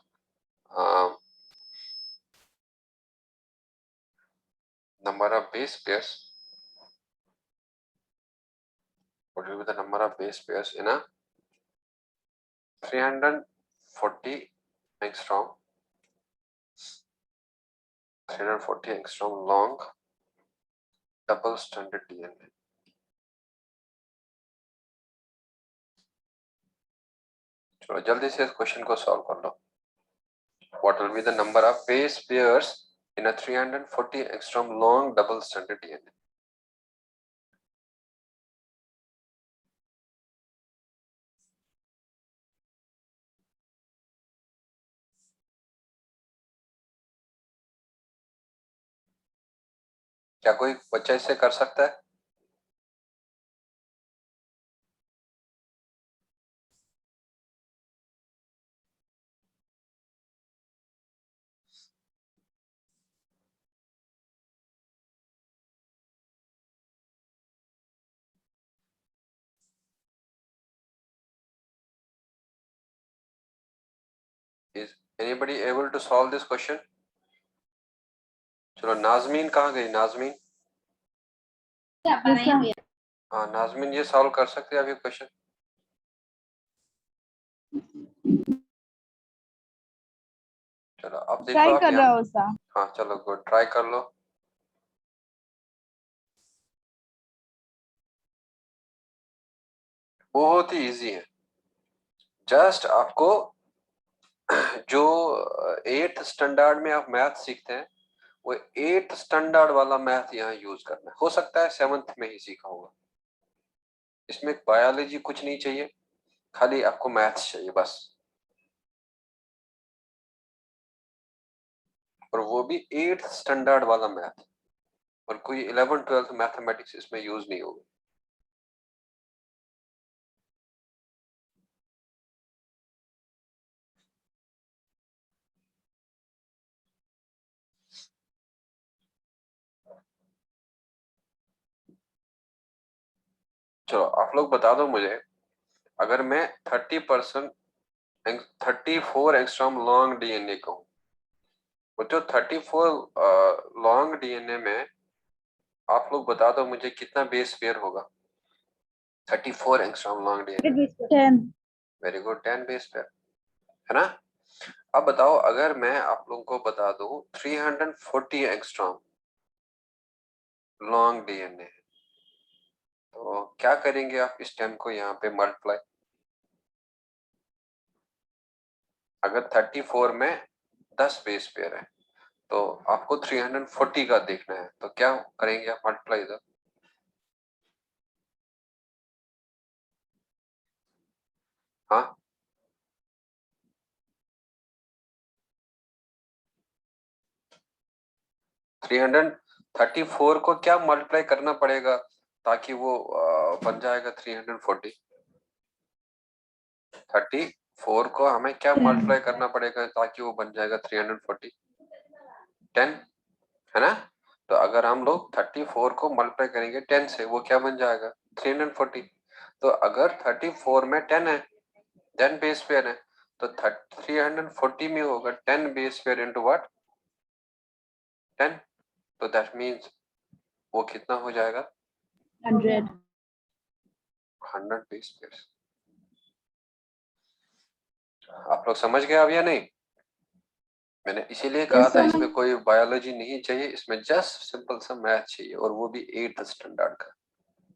base pairs? What will be the number of base pairs in a 340 angstrom long double stranded DNA? चलो जल्दी से इस क्वेश्चन को सॉल्व कर लो. What will be the number of base pairs in a 340 angstrom long double stranded DNA? क्या कोई बच्चा इसे कर सकता है? Is anybody able to solve this question? चलो नाजमीन कहाँ गई? नाजमीन, हाँ नाजमीन ये सॉल्व कर सकते हैं अभी क्वेश्चन? चलो अब देखो ट्राई आप कर रहा यहाँ. हूँ सर. हाँ चलो गुड, ट्राई कर लो. बहुत ही इजी है. जस्ट आपको जो 8th स्टैंडर्ड में आप मैथ सीखते हैं वो 8th स्टैंडर्ड वाला मैथ यहाँ यूज करना है. हो सकता है 7th में ही सीखा होगा. इसमें बायोलॉजी कुछ नहीं चाहिए, खाली आपको मैथ्स चाहिए बस. और वो भी 8th स्टैंडर्ड वाला मैथ, और कोई 11th 12th मैथमेटिक्स इसमें यूज नहीं होगी. चलो आप लोग बता दो मुझे, अगर मैं 30% 34 एंगस्ट्रॉम लॉन्ग डीएनए कहूं, वो जो 34 लॉन्ग डीएनए में आप लोग बता दो मुझे कितना बेस पेयर होगा? 34 angstrom long DNA. 10. Very good, 10 base pair है ना. अब बताओ अगर मैं आप लोगों को बता दूं 340 एंगस्ट्रॉम लॉन्ग डीएनए, तो क्या करेंगे आप इस टाइम को यहाँ पे मल्टीप्लाई? अगर 34 में 10 बेस पेयर है तो आपको 340 का देखना है, तो क्या करेंगे आप? मल्टीप्लाई इधर. हाँ 334 को क्या मल्टीप्लाई करना पड़ेगा ताकि वो बन जाएगा 340? 34 को हमें क्या मल्टीप्लाई करना पड़ेगा ताकि वो बन जाएगा 340? 10 है ना. तो अगर हम लोग 34 को मल्टीप्लाई करेंगे 10 से, वो क्या बन जाएगा? 340. तो अगर 34 में 10 है, 10 बेस पेयर है, तो 340 में होगा 10 बेस पेयर इंटू व्हाट? 10. तो दैट मीन्स वो कितना हो जाएगा? 100. 100 बेस पेयर. आप लोग समझ गए अब या नहीं? मैंने इसीलिए कहा था इसमें कोई बायोलॉजी नहीं चाहिए, इसमें जस्ट सिंपल सा मैथ चाहिए, और वो भी 8th स्टैंडर्ड का.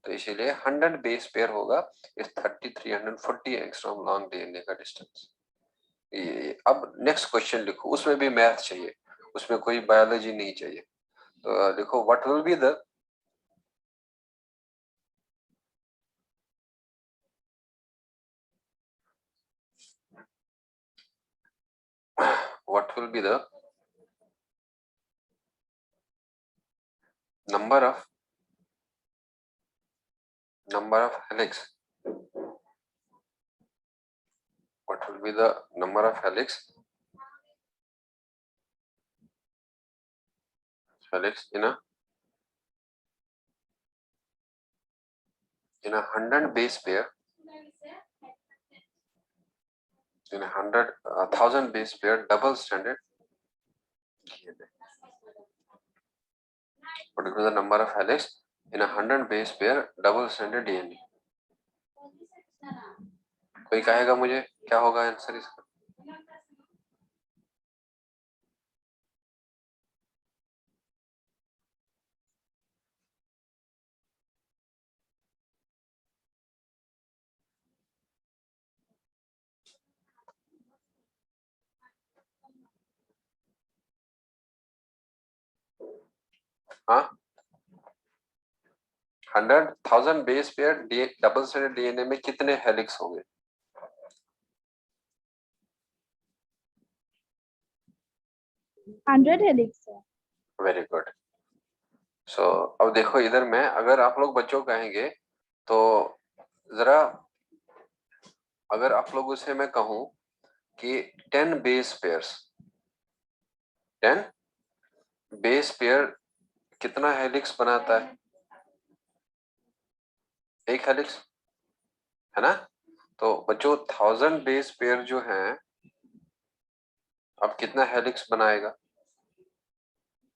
तो इसीलिए 100 बेस पेयर होगा इस 340 एंगस्ट्रॉम लॉन्ग डीएनए का डिस्टेंस. अब नेक्स्ट क्वेश्चन लिखो, उसमें भी मैथ चाहिए, उसमें कोई बायोलॉजी नहीं चाहिए. तो लिखो what will be the what will be the number of helix? What will be the number of helix in a in a 100 base pair, in a 1,000 base pair double stranded DNA. What is the number of helix in a 100 base pair double stranded DNA? कोई कहेगा मुझे क्या होगा आंसर इसका? हाँ, 100,000 base pair double stranded DNA में कितने हेलिक्स होंगे? 100 हेलिक्स है। Very good. सो अब देखो इधर में, अगर आप लोग बच्चों कहेंगे तो जरा, अगर आप लोगों से मैं कहूं कि 10 बेस पेयर्स, 10 बेस पेयर कितना हेलिक्स बनाता है? एक हेलिक्स, है ना? तो बच्चों 1000 बेस पेयर जो है, अब कितना हेलिक्स बनाएगा?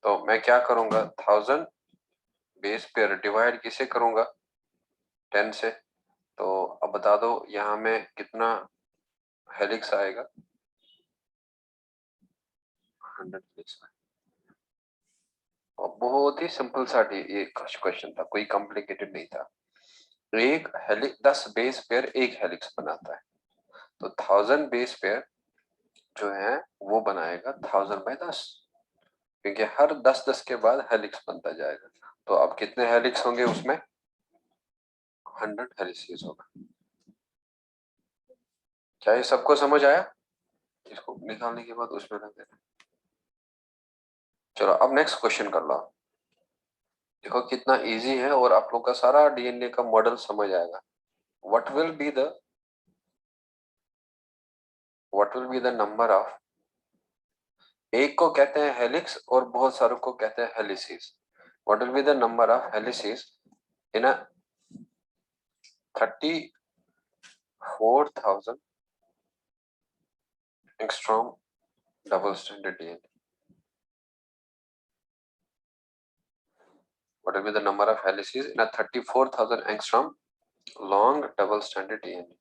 तो मैं क्या करूंगा, 1000 बेस पेयर डिवाइड किसे करूंगा? 10 से। तो अब बता दो यहाँ में कितना हेलिक्स आएगा? 100 हेलिक्स। और बहुत ही सिंपल सा ये क्वेश्चन था, कोई कॉम्प्लिकेटेड नहीं था। एक हेलिक्स 10 बेस पेयर एक हेलिक्स बनाता है, तो 1000 बेस पेयर जो है वो बनाएगा 1000/10, क्योंकि हर 10-10 के बाद हेलिक्स बनता जाएगा। तो अब कितने हेलिक्स होंगे उसमें? 100 हेलिक्स होगा। क्या ये सबको समझ आया? इसको निकालने के बाद उसमें रख देना। चलो अब नेक्स्ट क्वेश्चन कर लो। देखो कितना इजी है और आप लोग का सारा डीएनए का मॉडल समझ आएगा। What will be the number of, एक को कहते हैं हेलिक्स और बहुत सारों को कहते हैं helices. What will be the number of helices in a 34,000 angstrom double stranded DNA? What will be the number of helices in a 34,000 angstrom long double stranded DNA?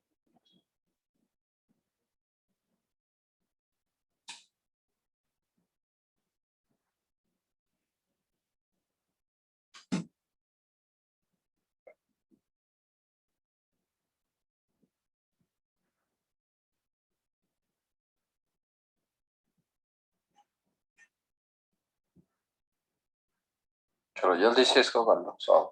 चलो जल्दी से इसको कर लो सॉल्व।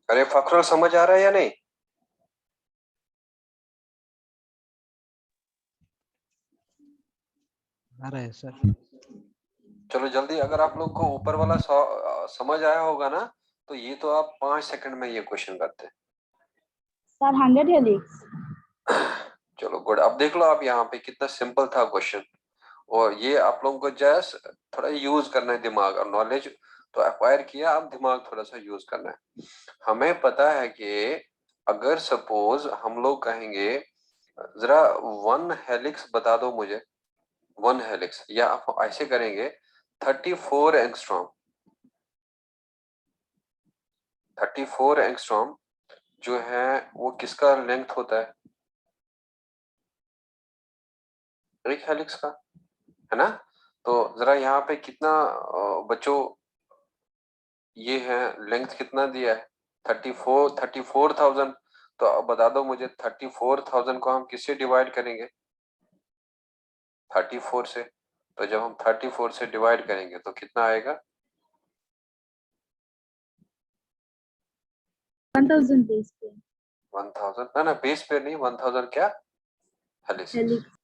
अरे फखरुल समझ आ रहा है या नहीं? आ रहा है सर। चलो जल्दी, अगर आप लोग को ऊपर वाला समझ आया होगा ना, तो ये तो आप 5 सेकंड में ये क्वेश्चन करते हैं। Sir 100 helix. चलो गुड। अब देख लो आप यहाँ पे कितना सिंपल था क्वेश्चन, और ये आप लोगों को जस्ट थोड़ा यूज करना है दिमाग, और नॉलेज तो एक्वायर किया, अब दिमाग थोड़ा सा यूज करना है। हमें पता है कि अगर सपोज हम लोग कहेंगे जरा 1 हेलिक्स बता दो मुझे, 1 हेलिक्स, या आप ऐसे करेंगे 34 एंगस्ट्रॉम, 34 एंगस्ट्रॉम जो है वो किसका लेंथ होता है? एक हेलिक्स का, है ना? तो जरा यहाँ पे कितना बच्चों ये है लेंथ कितना दिया है? 34,000। तो अब बता दो मुझे 34,000 को हम किससे डिवाइड करेंगे? 34 से। तो जब हम 34 से डिवाइड करेंगे तो कितना आएगा? 1000 बेस पे 1000 ना, बेस पे नहीं, 1000 क्या? हेलिक्स। हेलिक्स।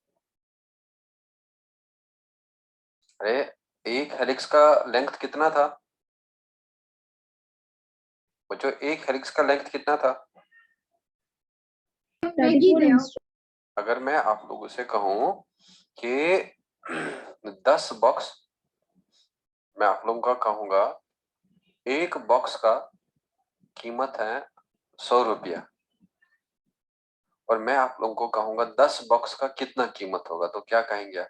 अरे एक हेलिक्स का लेंथ कितना था बच्चों? एक हेलिक्स का लेंथ कितना था? अगर मैं आप लोगों से कहूं कि 10 बॉक्स, मैं आप लोगों का कहूंगा एक बॉक्स का कीमत है 100 रुपया, और मैं आप लोगों को कहूंगा 10 बॉक्स का कितना कीमत होगा, तो क्या कहेंगे आप?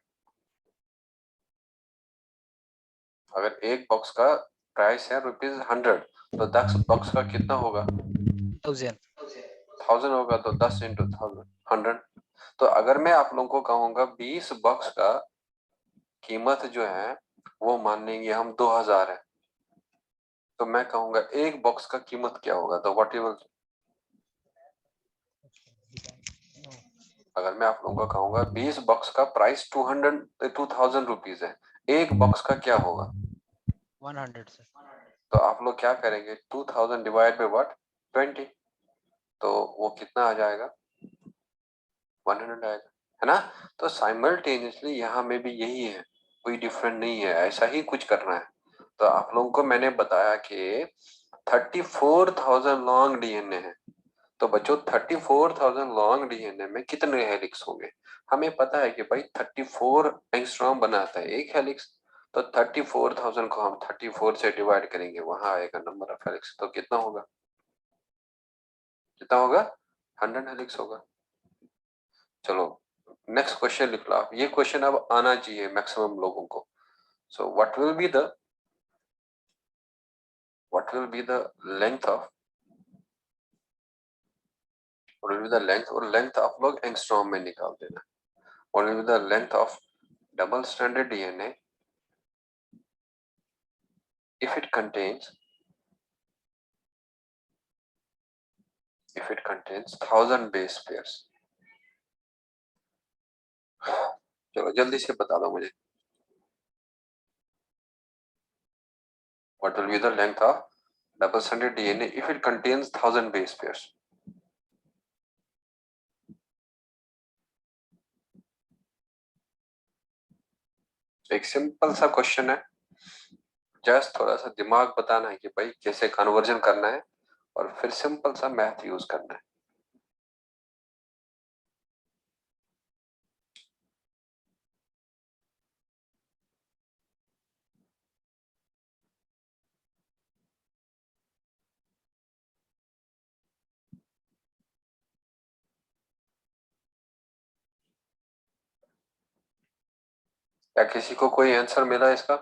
अगर एक बॉक्स का प्राइस है ₹100, तो 10 बॉक्स का कितना होगा? 1000 होगा, तो 10 इंटू 100। तो अगर मैं आप लोगों को कहूंगा 20 बॉक्स का कीमत जो है वो मान लेंगे हम 2000 है, तो मैं कहूंगा एक बॉक्स का कीमत क्या होगा? तो व्हाट यू विल, अगर मैं आप लोगों को कहूंगा 20 बॉक्स का प्राइस 2000 रुपीज है, एक बॉक्स का क्या होगा? 100 सर। तो आप लोग क्या करेंगे? 2000 डिवाइड बाय व्हाट? 20, तो वो कितना आ जाएगा? 100 आएगा, है ना? तो साइमल्टेनियसली यहाँ में भी यही है, कोई डिफरेंट नहीं है, ऐसा ही कुछ करना है। तो आप लोगों को मैंने बताया कि 34,000 लॉन्ग डीएनए है, तो बच्चों 34,000 लॉन्ग डीएनए में कितने हेलिक्स होंगे? हमें पता है कि भाई 34 एंगस्ट्रॉम बनाता है एक हेलिक्स, तो 34,000 को हम 34 से डिवाइड करेंगे, वहां आएगा नंबर ऑफ हेलिक्स, तो कितना होगा? कितना होगा? 100 हेलिक्स होगा। चलो नेक्स्ट क्वेश्चन लिख लो आप, ये क्वेश्चन अब आना चाहिए मैक्सिमम लोगों को। सो what will be the length of, what will be the length, और लेंथ आप लोग एंगस्ट्रॉम में निकाल देना। What will be the length of double stranded DNA if it contains 1000 base pairs? चलो जल्दी से बता दो मुझे, what will be the length of double stranded DNA if it contains 1000 base pairs? एक सिंपल सा क्वेश्चन है, जस्ट थोड़ा सा दिमाग बताना है कि भाई कैसे कन्वर्जन करना है, और फिर सिंपल सा मैथ यूज करना है। क्या किसी को कोई आंसर मिला इसका?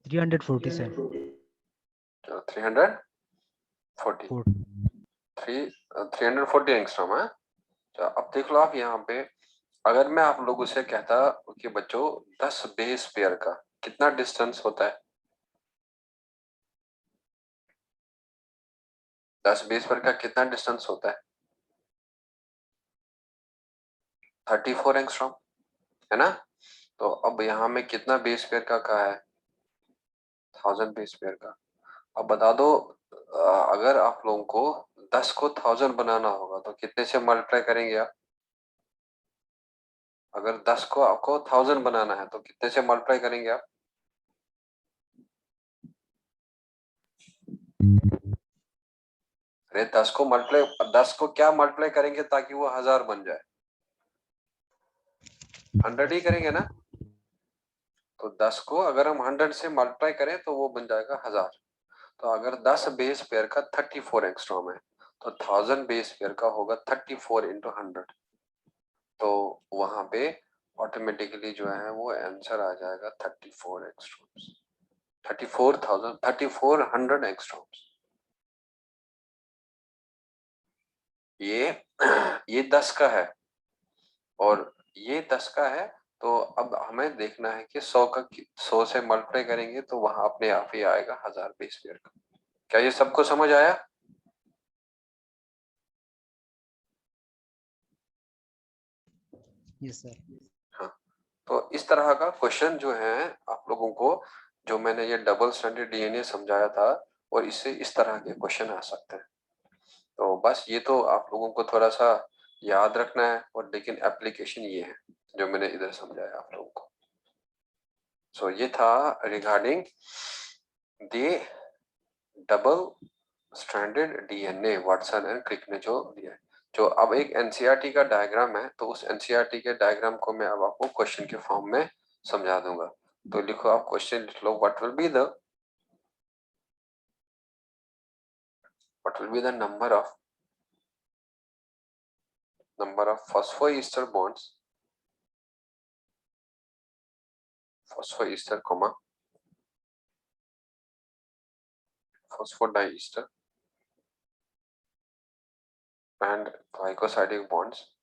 $340 सर। 340, 340 एंगस्ट्रॉम है। तो अब देख लो आप यहाँ पे, अगर मैं आप लोगों से कहता कि बच्चों 10 बेस पेयर का कितना डिस्टेंस होता है? 10 बेस पेयर का कितना डिस्टेंस होता है? 34 एंगस्ट्रॉम, है ना? तो अब यहाँ में कितना बेस पेयर का कहा है? 1000 बेस पेयर का। अब बता दो, अगर आप लोगों को 10 को 1000 बनाना होगा तो कितने से मल्टीप्लाई करेंगे आप? अगर 10 को आपको 1000 बनाना है तो कितने से मल्टीप्लाई करेंगे आप? अरे 10 को क्या मल्टीप्लाई करेंगे ताकि वो 1000 बन जाए? 100 ही करेंगे ना? तो 10 को अगर हम 100 से मल्टीप्लाई करें तो वो बन जाएगा 1000। तो अगर 10 बेस पेयर का 34 एंगस्ट्रॉम है, तो 1000 बेस पेयर का होगा 34 इंटू 100, तो वहां पे ऑटोमेटिकली जो है वो आंसर आ जाएगा 34 एंगस्ट्रॉम्स, 3400 एंगस्ट्रॉम्स। ये 10 का है और ये 10 का है, तो अब हमें देखना है कि 100 से मल्टीप्लाई करेंगे तो वहां अपने आप ही आएगा 1000 बेस पेयर का। क्या ये सबको समझ आया? Yes sir. हाँ, तो इस तरह का क्वेश्चन जो है आप लोगों को, जो मैंने ये डबल स्टैंडर्ड डीएनए समझाया था, और इससे इस तरह के क्वेश्चन आ सकते हैं। तो बस ये तो आप लोगों को थोड़ा सा याद रखना है, और लेकिन एप्लीकेशन ये है जो मैंने इधर समझाया आप लोगों को। सो ये था regarding the double stranded DNA Watson and Crick ने जो दिया है। जो अब एक एनसीईआरटी का डायग्राम है, तो उस एनसीईआरटी के डायग्राम को मैं अब आपको क्वेश्चन के फॉर्म में समझा दूंगा। तो लिखो, आप क्वेश्चन लिख लो, what will be the number of phosphoester bonds, phosphoester comma phosphodiester and glycosidic bonds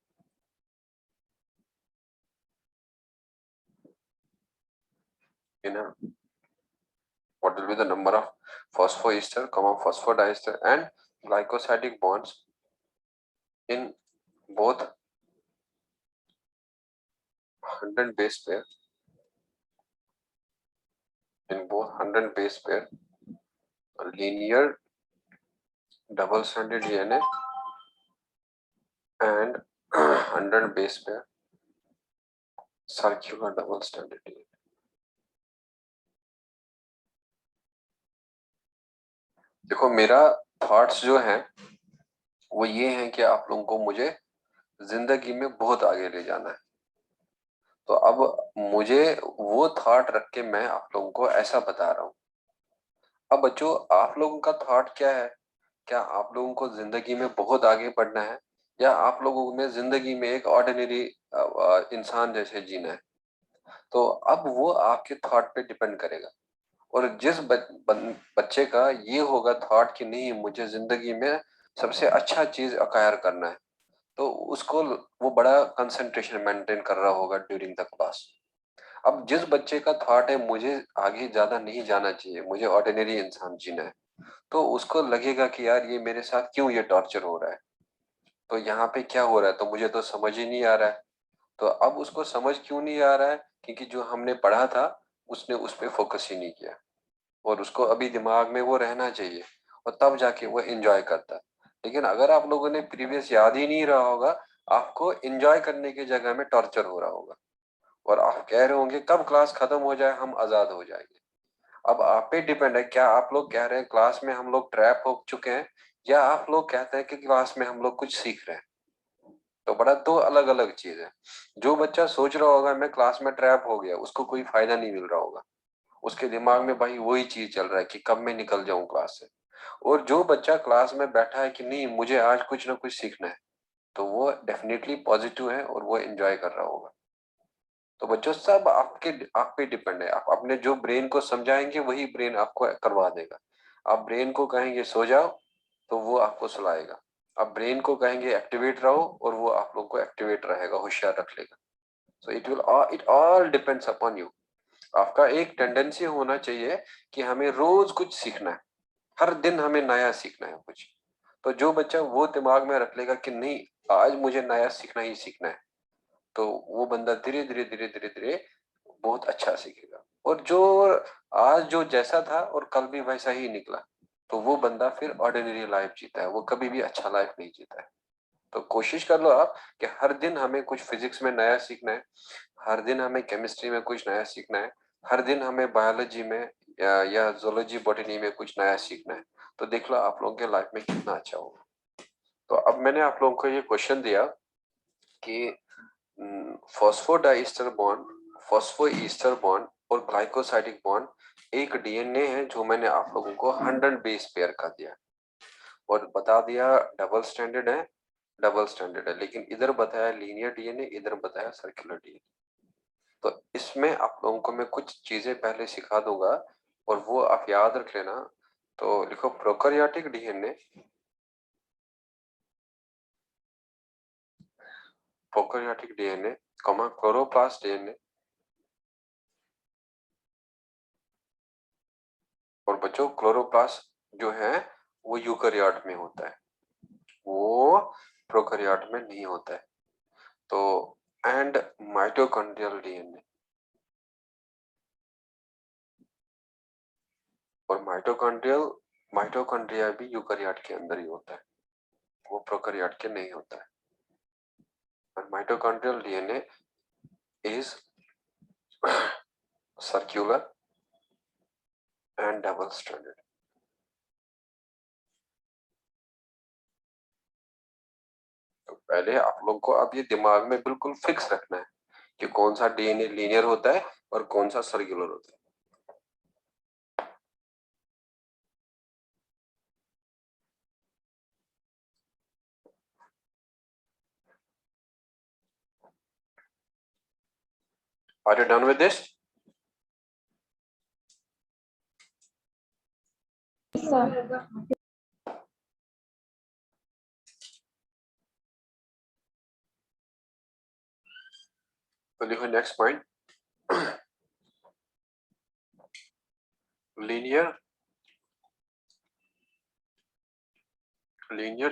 in a, what will be the number of phosphoester comma phosphodiester and glycosidic bonds in both 100 base pair, in both 100 base pair linear double stranded DNA and 100 base pair circular double stranded DNA। देखो, मेरा थॉट्स जो है वो ये है कि आप लोगों को मुझे जिंदगी में बहुत आगे ले जाना है। तो अब मुझे वो थॉट रख के मैं आप लोगों को ऐसा बता रहा हूँ। अब बच्चों, आप लोगों का थॉट क्या है? क्या आप लोगों को जिंदगी में बहुत आगे बढ़ना है, या आप लोगों में जिंदगी में एक ऑर्डिनरी इंसान जैसे जीना है? तो अब वो आपके थॉट पे डिपेंड करेगा। और जिस बच्चे का ये होगा थॉट कि नहीं, मुझे जिंदगी में सबसे अच्छा चीज अकायर करना है, तो उसको वो बड़ा कंसंट्रेशन मेंटेन कर रहा होगा ड्यूरिंग द क्लास। अब जिस बच्चे का थॉट है मुझे आगे ज्यादा नहीं जाना चाहिए, मुझे ऑर्डिनरी इंसान जीना है, तो उसको लगेगा कि यार ये मेरे साथ क्यों ये टॉर्चर हो रहा है, तो यहाँ पे क्या हो रहा है, तो मुझे तो समझ ही नहीं आ रहा है। तो अब उसको समझ क्यों नहीं आ रहा है? क्योंकि जो हमने पढ़ा था उसने उस पर फोकस ही नहीं किया, और उसको अभी दिमाग में वो रहना चाहिए, और तब जाके वो एंजॉय करता है। लेकिन अगर आप लोगों ने प्रीवियस याद ही नहीं रहा होगा, आपको एंजॉय करने की जगह में टॉर्चर हो रहा होगा, और आप कह रहे होंगे कब क्लास खत्म हो जाए हम आजाद हो जाएंगे। अब आप पे डिपेंड है, क्या आप लोग कह रहे हैं क्लास में हम लोग ट्रैप हो चुके हैं, या आप लोग कहते हैं कि क्लास में हम लोग कुछ सीख रहे हैं। तो बड़ा दो अलग अलग चीज है। जो बच्चा सोच रहा होगा मैं क्लास में ट्रैप हो गया, उसको कोई फायदा नहीं मिल रहा होगा, उसके दिमाग में भाई वही चीज चल रहा है कि कब मैं निकल जाऊं क्लास से। और जो बच्चा क्लास में बैठा है कि नहीं मुझे आज कुछ ना कुछ सीखना है, तो वो डेफिनेटली पॉजिटिव है और वो एंजॉय कर रहा होगा। तो बच्चों, सब आप पे डिपेंड है। आप अपने जो ब्रेन को समझाएंगे वही ब्रेन आपको करवा देगा। आप ब्रेन को कहेंगे सो जाओ, तो वो आपको सुलाएगा। आप ब्रेन को कहेंगे एक्टिवेट रहो, और वो आप लोग को एक्टिवेट रहेगा, होशियार रख लेगा। So it all depends upon you. आपका एक टेंडेंसी होना चाहिए कि हमें रोज कुछ सीखना है, हर दिन हमें नया सीखना है कुछ। तो जो बच्चा वो दिमाग में रख लेगा कि नहीं आज मुझे नया सीखना ही सीखना है, तो वो बंदा धीरे धीरे धीरे धीरे धीरे बहुत अच्छा सीखेगा। और जो आज जो जैसा था और कल भी वैसा ही निकला, तो वो बंदा फिर ऑर्डिनरी लाइफ जीता है, वो कभी भी अच्छा लाइफ नहीं जीता है। तो कोशिश कर लो आप कि हर दिन हमें कुछ फिजिक्स में नया सीखना है, हर दिन हमें केमिस्ट्री में कुछ नया सीखना है, हर दिन हमें बायोलॉजी में या जोलॉजी बॉटनी में कुछ नया सीखना है। तो देख लो आप लोगों के लाइफ में कितना अच्छा होगा। तो अब मैंने आप लोगों को ये क्वेश्चन दिया कि फॉस्फोडाइस्टर बॉन्ड, फॉस्फोईस्टर बॉन्ड और ग्लाइकोसाइडिक बॉन्ड एक डीएनए है, जो मैंने आप लोगों को 100 बेस पेयर का दिया और बता दिया डबल स्टैंडर्ड है, डबल स्टैंडर्ड है। लेकिन इधर बताया लीनियर डीएनए, इधर बताया सर्कुलर डीएनए। तो इसमें आप लोगों को मैं कुछ चीजें पहले सिखा दूंगा, और वो आप याद रख लेना। तो लिखो prokaryotic DNA, prokaryotic DNA, chloroplast DNA. और बच्चों, क्लोरोप्लास्ट जो है वो यूकेरियोट में होता है, वो प्रोकैरियोट में नहीं होता है। तो एंड माइटोकॉन्ड्रियल डीएनए, और माइटोकॉन्ड्रिया भी यूकेरियोट के अंदर ही होता है, वो प्रोकैरियोट के नहीं होता है। और mitochondrial DNA is circular and double stranded. तो पहले आप लोग को अब ये दिमाग में बिल्कुल फिक्स रखना है कि कौन सा डीएनए लीनियर होता है और कौन सा सर्कुलर होता है। Are you done with this? Sir. तो लिखो next point, linear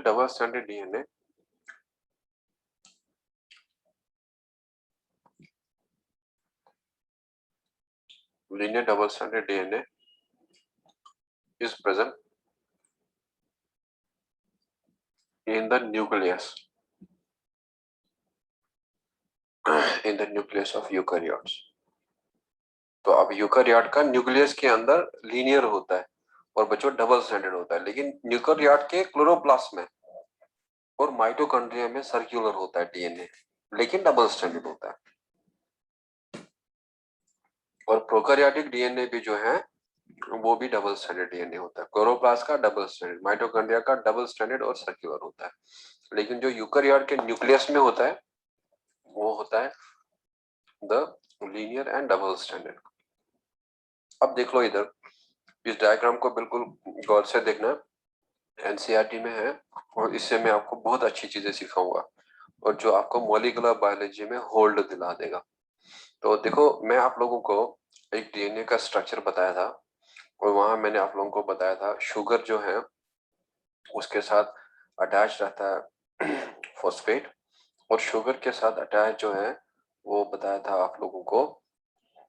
double stranded DNA linear double stranded DNA is present in the nucleus of eukaryotes। तो अब यूकारियोट का न्यूक्लियस के अंदर लीनियर होता है और बच्चों डबल स्ट्रैंडेड होता है, लेकिन यूकारियोट के क्लोरोप्लास्ट में और माइटोकॉन्ड्रिया में सर्कुलर होता है डीएनए, लेकिन डबल स्ट्रैंडेड होता है। और प्रोकैरियोटिक डीएनए भी जो है वो भी डबल स्ट्रैंडेड डीएनए होता है। क्लोरोप्लास्ट का डबल स्ट्रैंडेड, माइटोकॉन्ड्रिया का डबल स्ट्रैंडेड और सर्कुलर होता है, लेकिन जो यूकारियोट के न्यूक्लियस में होता है वो होता है the linear and double stranded. अब देख लो इधर इस डायग्राम को बिल्कुल गौर से देखना, एनसीईआरटी में है और इससे मैं आपको बहुत अच्छी चीजें सिखाऊंगा और जो आपको मॉलिक्यूलर बायोलॉजी में होल्ड दिला देगा। तो देखो मैं आप लोगों को एक डीएनए का स्ट्रक्चर बताया था और वहां मैंने आप लोगों को बताया था शुगर जो है उसके साथ अटैच रहता है फॉस्फेट, और शुगर के साथ अटैच जो है वो बताया था आप लोगों को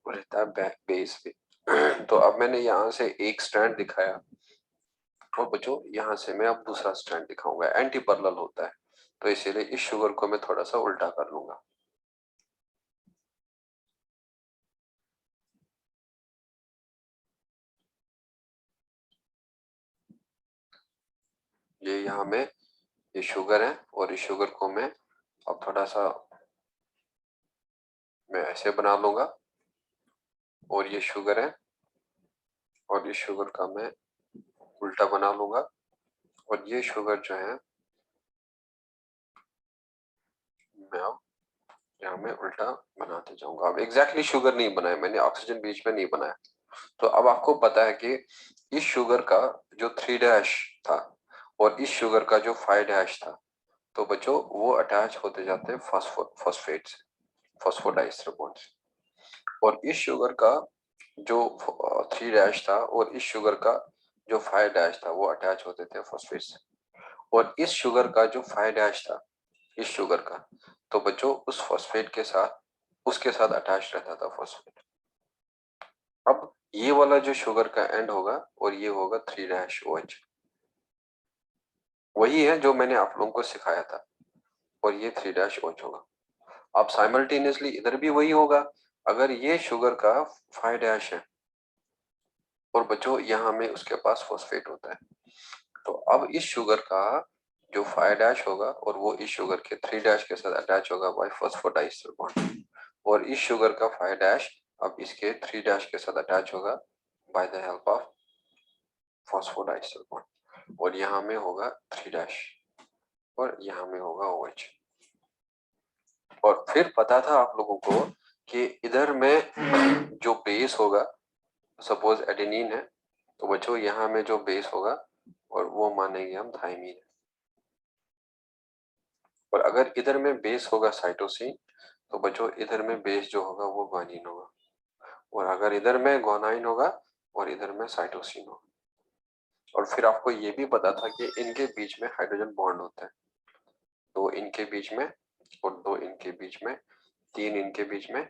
रहता है बेस पे। तो अब मैंने यहाँ से एक स्ट्रैंड दिखाया और बच्चों यहाँ से मैं अब दूसरा स्ट्रैंड दिखाऊंगा, एंटी पैरेलल होता है, तो इसीलिए इस शुगर को मैं थोड़ा सा उल्टा कर लूंगा। ये यहाँ में ये शुगर है और इस शुगर को मैं अब थोड़ा सा मैं ऐसे बना लूंगा और ये शुगर है और इस शुगर का मैं उल्टा बना लूंगा और ये शुगर जो है मैं अब यहाँ में उल्टा बनाते जाऊंगा। अब एग्जैक्टली शुगर नहीं बनाया मैंने, ऑक्सीजन बीच में नहीं बनाया। तो अब आपको पता है कि इस शुगर का जो 3' था और इस शुगर का जो 5' था, तो बच्चों वो अटैच होते जाते हैं फॉस्फेट से, फॉस्फोडाइस्टर बॉन्ड से। और इस शुगर का जो 3' था और इस शुगर का जो 5' था वो अटैच होते थे फॉस्फेट से। और इस शुगर का जो 5' था इस शुगर का, तो बच्चों उस फॉस्फेट के साथ उसके साथ अटैच रहता था फॉस्फेट। अब ये वाला जो शुगर का एंड होगा और ये होगा 3' वही है जो मैंने आप लोगों को सिखाया था और ये 3' होगा। अब साइमल्टेनियसली इधर भी वही होगा। अगर ये शुगर का 5' है और बच्चों यहाँ में उसके पास फॉस्फेट होता है, तो अब इस शुगर का जो 5' होगा और वो इस शुगर के 3' के साथ अटैच होगा बाय फॉस्फोडाइस्टर बॉन्ड, और इस शुगर का 5' अब इसके 3' के साथ अटैच होगा by the help of phosphodiester bond, और यहाँ में होगा 3' और यहाँ में होगा OH। और फिर पता था आप लोगों को कि इधर में जो बेस होगा, सपोज एडेनिन है, तो बच्चों यहाँ में जो बेस होगा और वो मानेंगे हम थाइमीन है। और अगर इधर में बेस होगा साइटोसिन, तो बच्चों इधर में बेस जो होगा वो ग्वानिन होगा। और अगर इधर में ग्वानाइन होगा और इधर में साइटोसिन होगा। और फिर आपको ये भी पता था कि इनके बीच में हाइड्रोजन बॉन्ड होता है, 2 इनके बीच में और 2 इनके बीच में, 3 इनके बीच में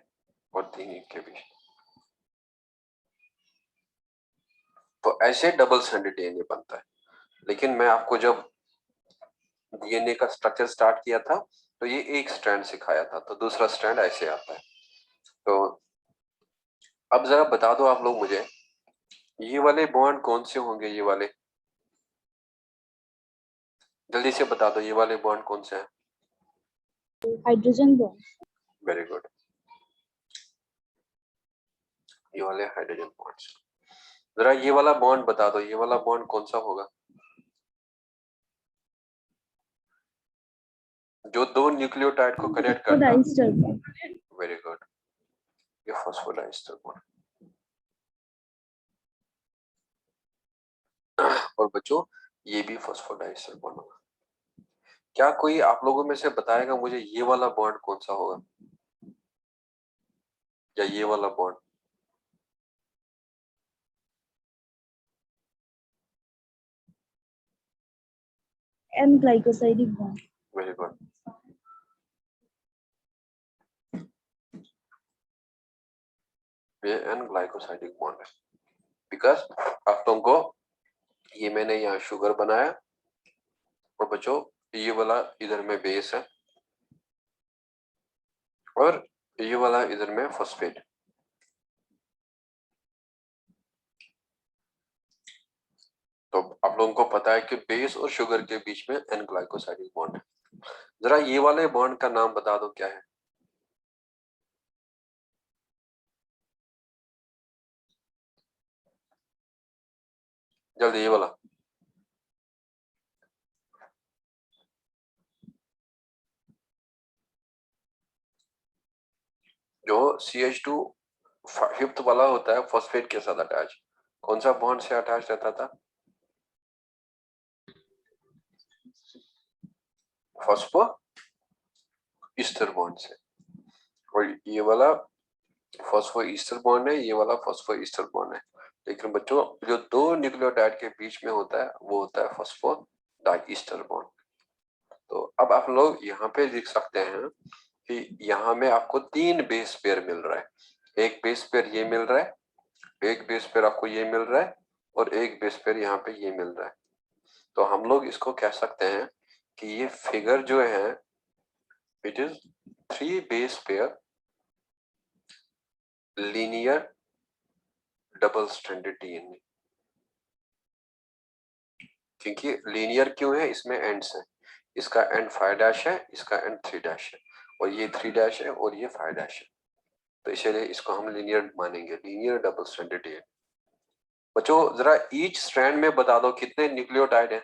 और 3 इनके बीच में। तो ऐसे डबल स्ट्रैंडेड डीएनए बनता है। लेकिन मैं आपको जब डीएनए का स्ट्रक्चर स्टार्ट किया था तो ये एक स्ट्रैंड सिखाया था, तो दूसरा स्ट्रैंड ऐसे आता है। तो अब जरा बता दो आप लोग मुझे ये वाले बॉन्ड कौन से होंगे? ये वाले जल्दी से बता दो, ये वाले बॉन्ड कौन से हैं? Hydrogen bond. वेरी गुड, ये वाले हाइड्रोजन बॉन्ड्स। जरा ये वाला बॉन्ड बता दो, ये वाला बॉन्ड कौन सा होगा? जो दो न्यूक्लियोटाइड को कनेक्ट करता है। Phosphodiester bond. वेरी गुड, ये फॉस्फोडाइस्टर बॉन्ड। और बच्चों ये भी फॉस्फोडाइस्टर बॉन्ड होगा। क्या कोई आप लोगों में से बताएगा मुझे ये वाला बॉन्ड कौन सा होगा, या ये वाला bond? N-glycosidic bond. Very good, ये एन ग्लाइकोसाइडिक बॉन्ड है। बिकॉज आप लोगों को ये मैंने यहाँ शुगर बनाया, और बच्चों ये वाला इधर में बेस है, और ये वाला इधर में फॉस्फेट। तो आप लोगों को पता है कि बेस और शुगर के बीच में एन ग्लाइकोसाइडिक बॉन्ड है। जरा ये वाले बॉन्ड का नाम बता दो क्या है? जल्दी, ये वाला। जो CH2 फिफ्थ वाला होता है फॉस्फेट के साथ अटैच, कौन सा बॉन्ड से अटैच रहता था? फॉस्फो ईस्टर बॉन्ड से। और ये वाला फॉस्फो ईस्टर बॉन्ड है, ये वाला फॉस्फो ईस्टर बॉन्ड है। लेकिन बच्चों जो दो न्यूक्लियोटाइड के बीच में होता है वो होता है फॉस्फो डाइईस्टर बॉन्ड। तो अब आप लोग यहाँ पे लिख सकते हैं कि यहाँ में आपको तीन बेस पेयर मिल रहा है। एक बेस पेयर ये मिल रहा है, एक बेस पेयर आपको ये मिल रहा है, और एक बेस पेयर यहाँ पे ये मिल रहा है। तो हम लोग इसको कह सकते हैं कि ये फिगर जो है it is 3 base pair linear double stranded DNA. क्योंकि लीनियर क्यों है? इसमें एंड्स है, इसका एंड 5 डैश है, इसका एंड 3 डैश है, और ये 3 डैश है और ये 5 डैश है। तो इसलिए इसको हम लीनियर मानेंगे, लीनियर डबल स्ट्रैंडेड डीएनए। बच्चों जरा ईच स्ट्रैंड में बता दो कितने न्यूक्लियोटाइड हैं?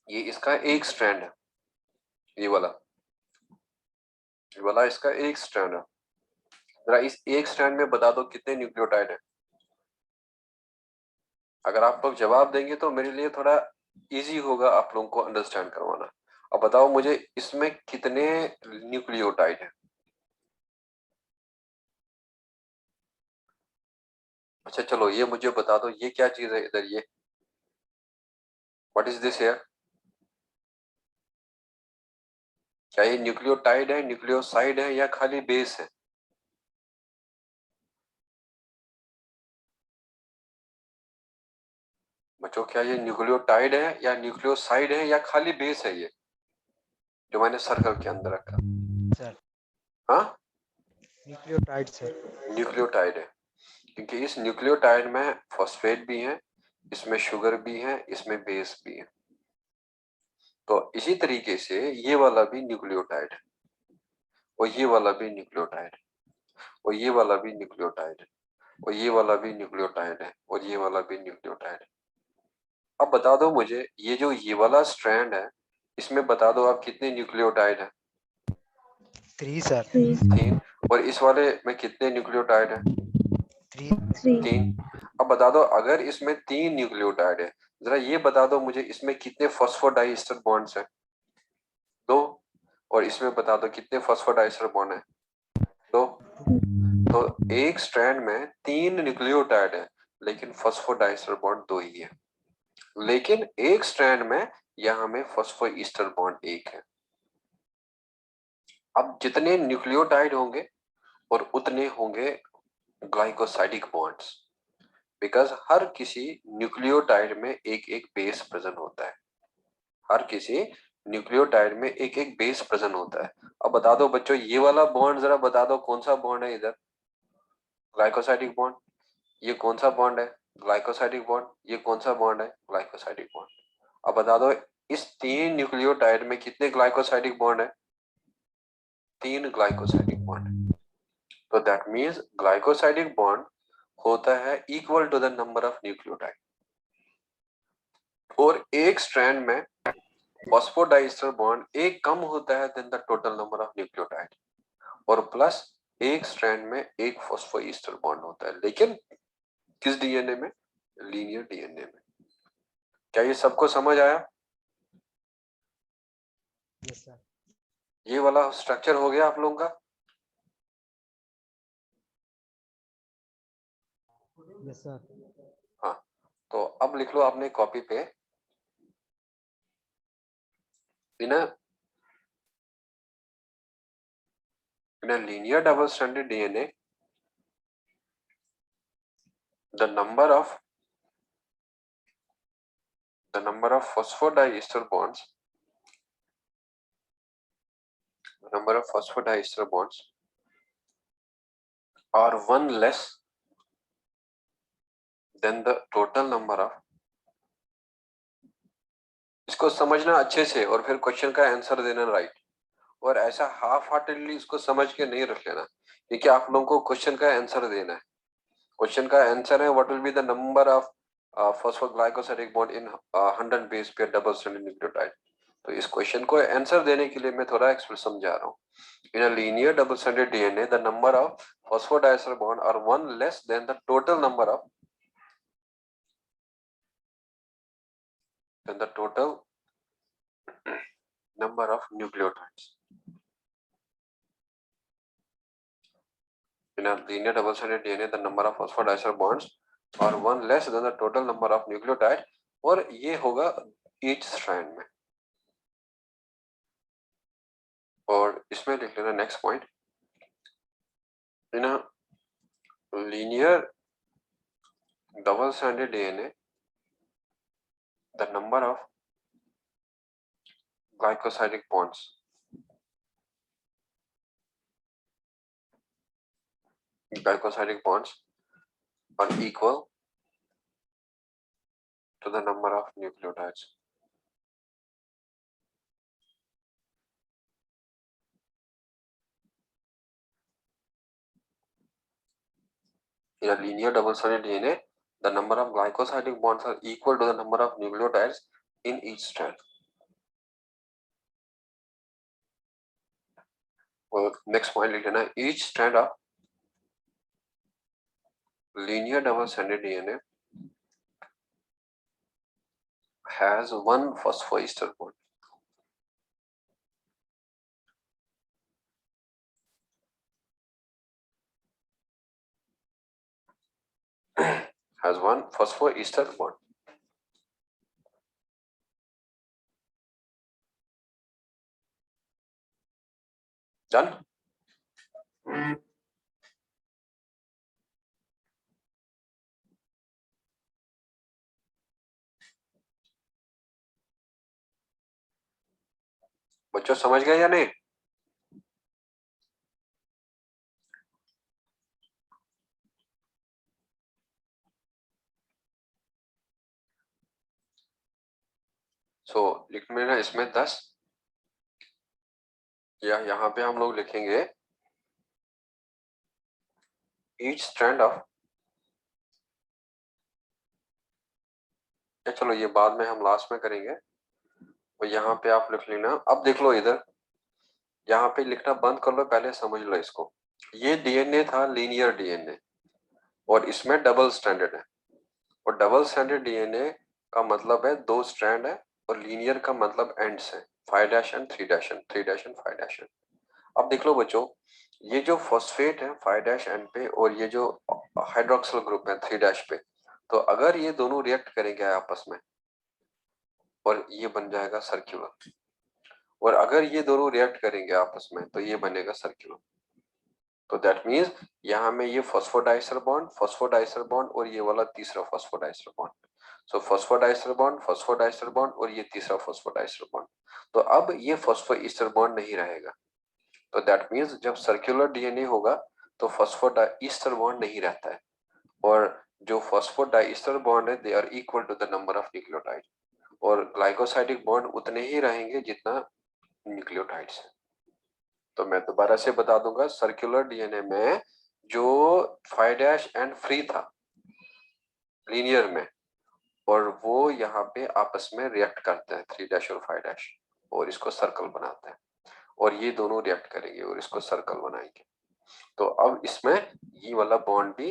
ये इसका एक स्ट्रैंड है, ये वाला इसका एक स्ट्रैंड है। जरा इस एक स्ट्रैंड में बता दो कितने न्यूक्लियोटाइड है? अगर आप लोग जवाब देंगे तो मेरे लिए थोड़ा इजी होगा आप लोगों को अंडरस्टैंड करवाना। अब बताओ मुझे इसमें कितने न्यूक्लियोटाइड है? अच्छा चलो ये मुझे बता दो, ये क्या चीज है इधर? ये व्हाट इज दिस हियर? क्या ये न्यूक्लियोटाइड है, न्यूक्लियोसाइड है, या खाली बेस है? बच्चों क्या ये न्यूक्लियोटाइड है या न्यूक्लियोसाइड है, या खाली बेस है ये जो मैंने सर्कल के अंदर रखा? सर हाँ, न्यूक्लियोटाइड सर। न्यूक्लियोटाइड है, क्योंकि इस न्यूक्लियोटाइड में फॉस्फेट भी है, इसमें शुगर भी है, इसमें बेस भी है। तो इसी तरीके से ये वाला भी न्यूक्लियोटाइड है, और ये वाला भी न्यूक्लियोटाइड है, और ये वाला भी न्यूक्लियोटाइड है, और ये वाला भी न्यूक्लियोटाइड है, और ये वाला भी न्यूक्लियोटाइड है। अब बता दो मुझे ये जो ये वाला स्ट्रैंड है इसमें बता दो आप कितने न्यूक्लियोटाइड है? 3 सर। 3। और इस वाले में कितने न्यूक्लियोटाइड है? 3। 3। अब बता दो अगर इसमें 3 न्यूक्लियोटाइड है, जरा ये बता दो मुझे इसमें कितने फॉस्फोडाइस्टर बॉन्ड्स है? 2। और इसमें बता दो कितने फॉस्फोडाइस्टर बॉन्ड है? 2। तो एक स्ट्रैंड में 3 न्यूक्लियोटाइड है, लेकिन फॉस्फोडाइस्टर बॉन्ड 2 ही है। लेकिन एक स्ट्रैंड में यहाँ में फॉस्फोईस्टर बॉन्ड 1 है। अब जितने न्यूक्लियोटाइड होंगे और उतने होंगे ग्लाइकोसाइडिक बॉन्ड्स, बिकॉज हर किसी न्यूक्लियोटाइड में एक एक बेस प्रेजेंट होता है। हर किसी न्यूक्लियोटाइड में एक एक बेस प्रेजेंट होता है। अब बता दो बच्चों, ये वाला बॉन्ड जरा बता दो कौन सा बॉन्ड है इधर? Glycosidic bond. ये कौन सा बॉन्ड है? Glycosidic bond. ये कौन सा बॉन्ड है? Glycosidic bond. अब बता दो इस 3 न्यूक्लियोटाइड में कितने ग्लाइकोसाइडिक बॉन्ड है? 3 ग्लाइकोसाइडिक बॉन्ड। तो दैट मीन्स ग्लाइकोसाइडिक बॉन्ड होता है equal to the number of nucleotide, और एक स्ट्रैंड में फॉस्फोडाइस्टर बॉन्ड एक कम होता है then the total number of nucleotide, और प्लस एक स्ट्रैंड में एक फॉस्फोईस्टर बॉन्ड होता है, लेकिन किस डीएनए में? लीनियर डीएनए में। क्या ये सबको समझ आया? Yes sir. ये वाला स्ट्रक्चर हो गया आप लोगों का? Yes sir. हाँ, तो अब लिख लो अपने कॉपी पे, in a linear double stranded DNA, the number of phosphodiester bonds, are one less than the total number of। इसको समझना अच्छे से और फिर क्वेश्चन का आंसर देना राइट, और ऐसा हाफ हार्टेडली इसको समझ के नहीं रख लेना, क्योंकि आप लोगों को क्वेश्चन का आंसर देना है। क्वेश्चन का आंसर है what will be the number of phosphoglycosidic bond in 100 base pair double stranded nucleotide. तो इस क्वेश्चन को आंसर देने के लिए मैं थोड़ा एक्सप्रेस समझा रहा हूँ। In a linear double stranded DNA the number of phosphodiester bond are one less than the total number of nucleotides। In a linear double-stranded DNA, the number of phosphodiester bonds are one less than the total number of nucleotide, और ये होगा each strand में। और इसमें लिख लेना next point, in a linear double-stranded DNA, the number of glycosidic bonds are equal to the number of nucleotides। In a linear double-stranded DNA, the number of glycosidic bonds are equal to the number of nucleotides in each strand। और नेक्स्ट पॉइंट लिख लेना, each strand of linear double-stranded DNA has one phosphoester bond। has one phosphoester bond। Done? बच्चों समझ गए या नहीं? सो लिख लेना इसमें 10, या यहाँ पे हम लोग लिखेंगे each strand of, चलो ये बाद में हम लास्ट में करेंगे, और यहाँ पे आप लिख लेना। अब देख लो इधर, यहाँ पे लिखना बंद कर लो, पहले समझ लो इसको। ये डीएनए था लीनियर डीएनए, और इसमें डबल स्ट्रैंडेड है, और डबल स्ट्रैंडेड डीएनए का मतलब है 2 स्ट्रैंड है, और लीनियर का मतलब एंड्स है, 5' एंड 3' एंड 3' एंड 5'। अब देख लो बच्चों, ये जो फॉस्फेट है 5' एंड पे, और ये जो हाइड्रोक्सिल ग्रुप है 3' पे, तो अगर ये दोनों रिएक्ट करेंगे आपस में और ये बन जाएगा सर्कुलर, और अगर ये दोनों रिएक्ट करेंगे आपस में तो ये बनेगा सर्कुलर। तो दैट मींस यहाँ में ये फॉस्फोडाइस्टर बॉन्ड और ये वाला तीसरा फॉस्फोडाइस्टर बॉन्ड, सो फॉस्फोडाइस्टर बॉन्ड और ये तीसरा फॉस्फोडाइस्टर बॉन्ड। तो अब ये फॉस्फोईस्टर बॉन्ड नहीं रहेगा, तो दैट मीन्स जब सर्कुलर डीएनए होगा तो फॉस्फोडाइस्टर बॉन्ड नहीं रहता है, और जो फॉस्फोडाइस्टर बॉन्ड है they are equal to the number of nucleotide, और ग्लाइकोसाइडिक बॉन्ड उतने ही रहेंगे जितना न्यूक्लियोटाइड्स है। तो मैं दोबारा से बता दूंगा, सर्कुलर डीएनए में जो 5' एंड फ्री था लीनियर में, और वो यहाँ पे आपस में रिएक्ट करते हैं 3' और 5' और इसको सर्कल बनाते हैं, और ये दोनों रिएक्ट करेंगे और इसको सर्कल बनाएंगे। तो अब इसमें ये वाला बॉन्ड भी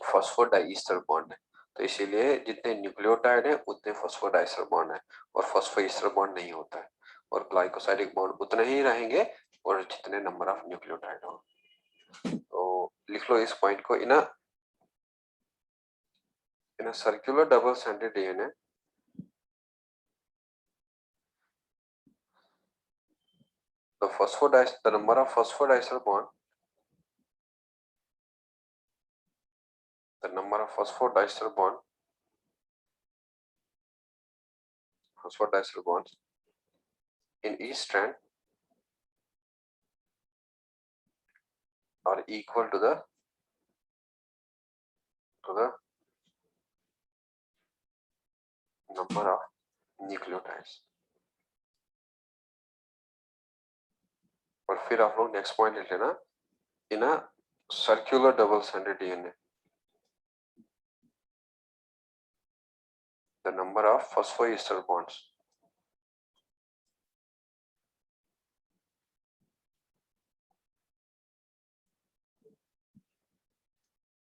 फॉस्फोडाइस्टर बॉन्ड है, तो इसीलिए जितने न्यूक्लियोटाइड है उतने फॉस्फोडाइस्टर बॉन्ड है, और फॉस्फोईस्टर बॉन्ड नहीं होता है, और ग्लाइकोसाइडिक बॉन्ड उतने ही रहेंगे और जितने नंबर ऑफ न्यूक्लियोटाइड हो। तो लिख लो इस पॉइंट को, इन a circular double-stranded DNA, the number of phosphodiester bond, the number of phosphodiester bonds in each strand are equal to the number of nucleotides। और फिर आप लोग नेक्स्ट पॉइंट लिख लेना, in a circular double stranded DNA the number of phosphoester bonds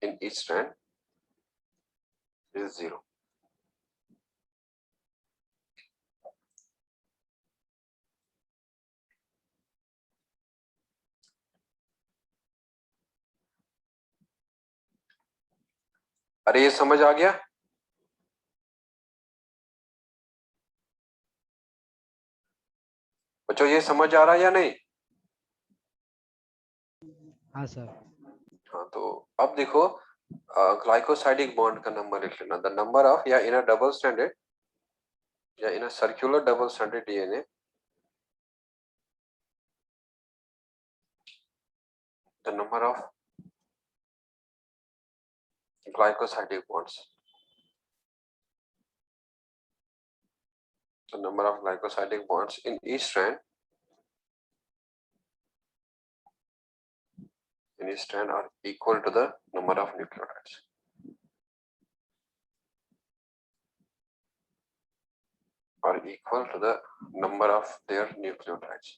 in each strand is 0। अरे ये समझ आ गया? बच्चों ये समझ आ रहा है या नहीं? हाँ सर। हाँ, तो अब देखो ग्लाइकोसाइडिक बॉन्ड का नंबर लिख लेना, द नंबर ऑफ, या इन अ डबल स्ट्रैंडेड या in a circular double stranded DNA the number of glycosidic bonds, the number of glycosidic bonds in each strand are equal to the number of nucleotides, are equal to the number of their nucleotides।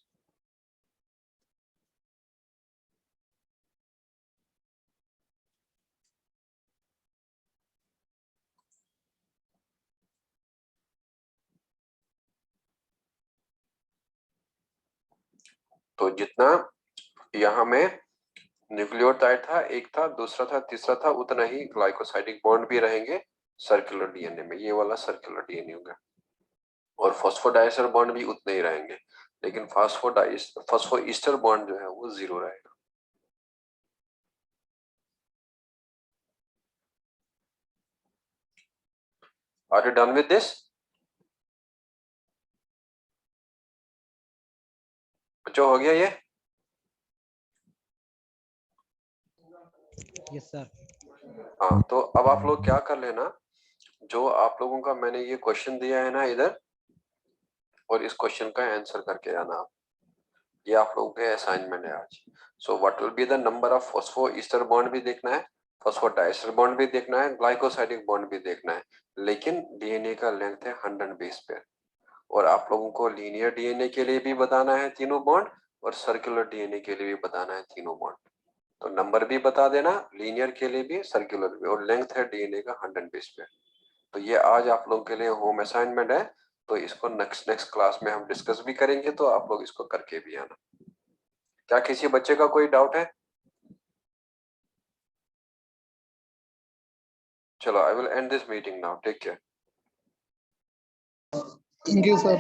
तो जितना यहाँ में न्यूक्लियोटाइड था, एक था, दूसरा था, तीसरा था, उतना ही ग्लाइकोसाइडिक बॉन्ड भी रहेंगे सर्कुलर डीएनए में, ये वाला सर्कुलर डीएनए होगा, और फॉस्फोडाइस्टर बॉन्ड भी उतने ही रहेंगे, लेकिन फॉस्फोईस्टर बॉन्ड जो है वो 0 रहेगा। Are you done with this? बच्चों हो गया ये? Yes sir. हाँ, तो अब आप लोग क्या कर लेना, जो आप लोगों का मैंने ये क्वेश्चन दिया है ना इधर, और इस क्वेश्चन का आंसर करके आना आप, ये आप लोगों के असाइनमेंट है आज। So what will be the number of phosphoester bond भी देखना है, फॉस्फोडाइस्टर बॉन्ड भी देखना है, ग्लाइकोसाइडिक बॉन्ड भी देखना है, लेकिन डीएनए का लेंथ है 100 बेस पेयर, और आप लोगों को लीनियर डीएनए के लिए भी बताना है तीनों बॉन्ड, और सर्कुलर डीएनए के लिए भी बताना है तीनों बॉन्ड। तो नंबर भी बता देना, लीनियर के लिए भी, सर्कुलर भी, और लेंथ है डीएनए का 100 बेस पेयर। तो ये आज आप लोगों के लिए होम असाइनमेंट है, तो इसको नेक्स्ट क्लास में हम डिस्कस भी करेंगे, तो आप लोग इसको करके भी आना। क्या किसी बच्चे का कोई डाउट है? चलो, I will end this meeting now, take care. Thank you, sir.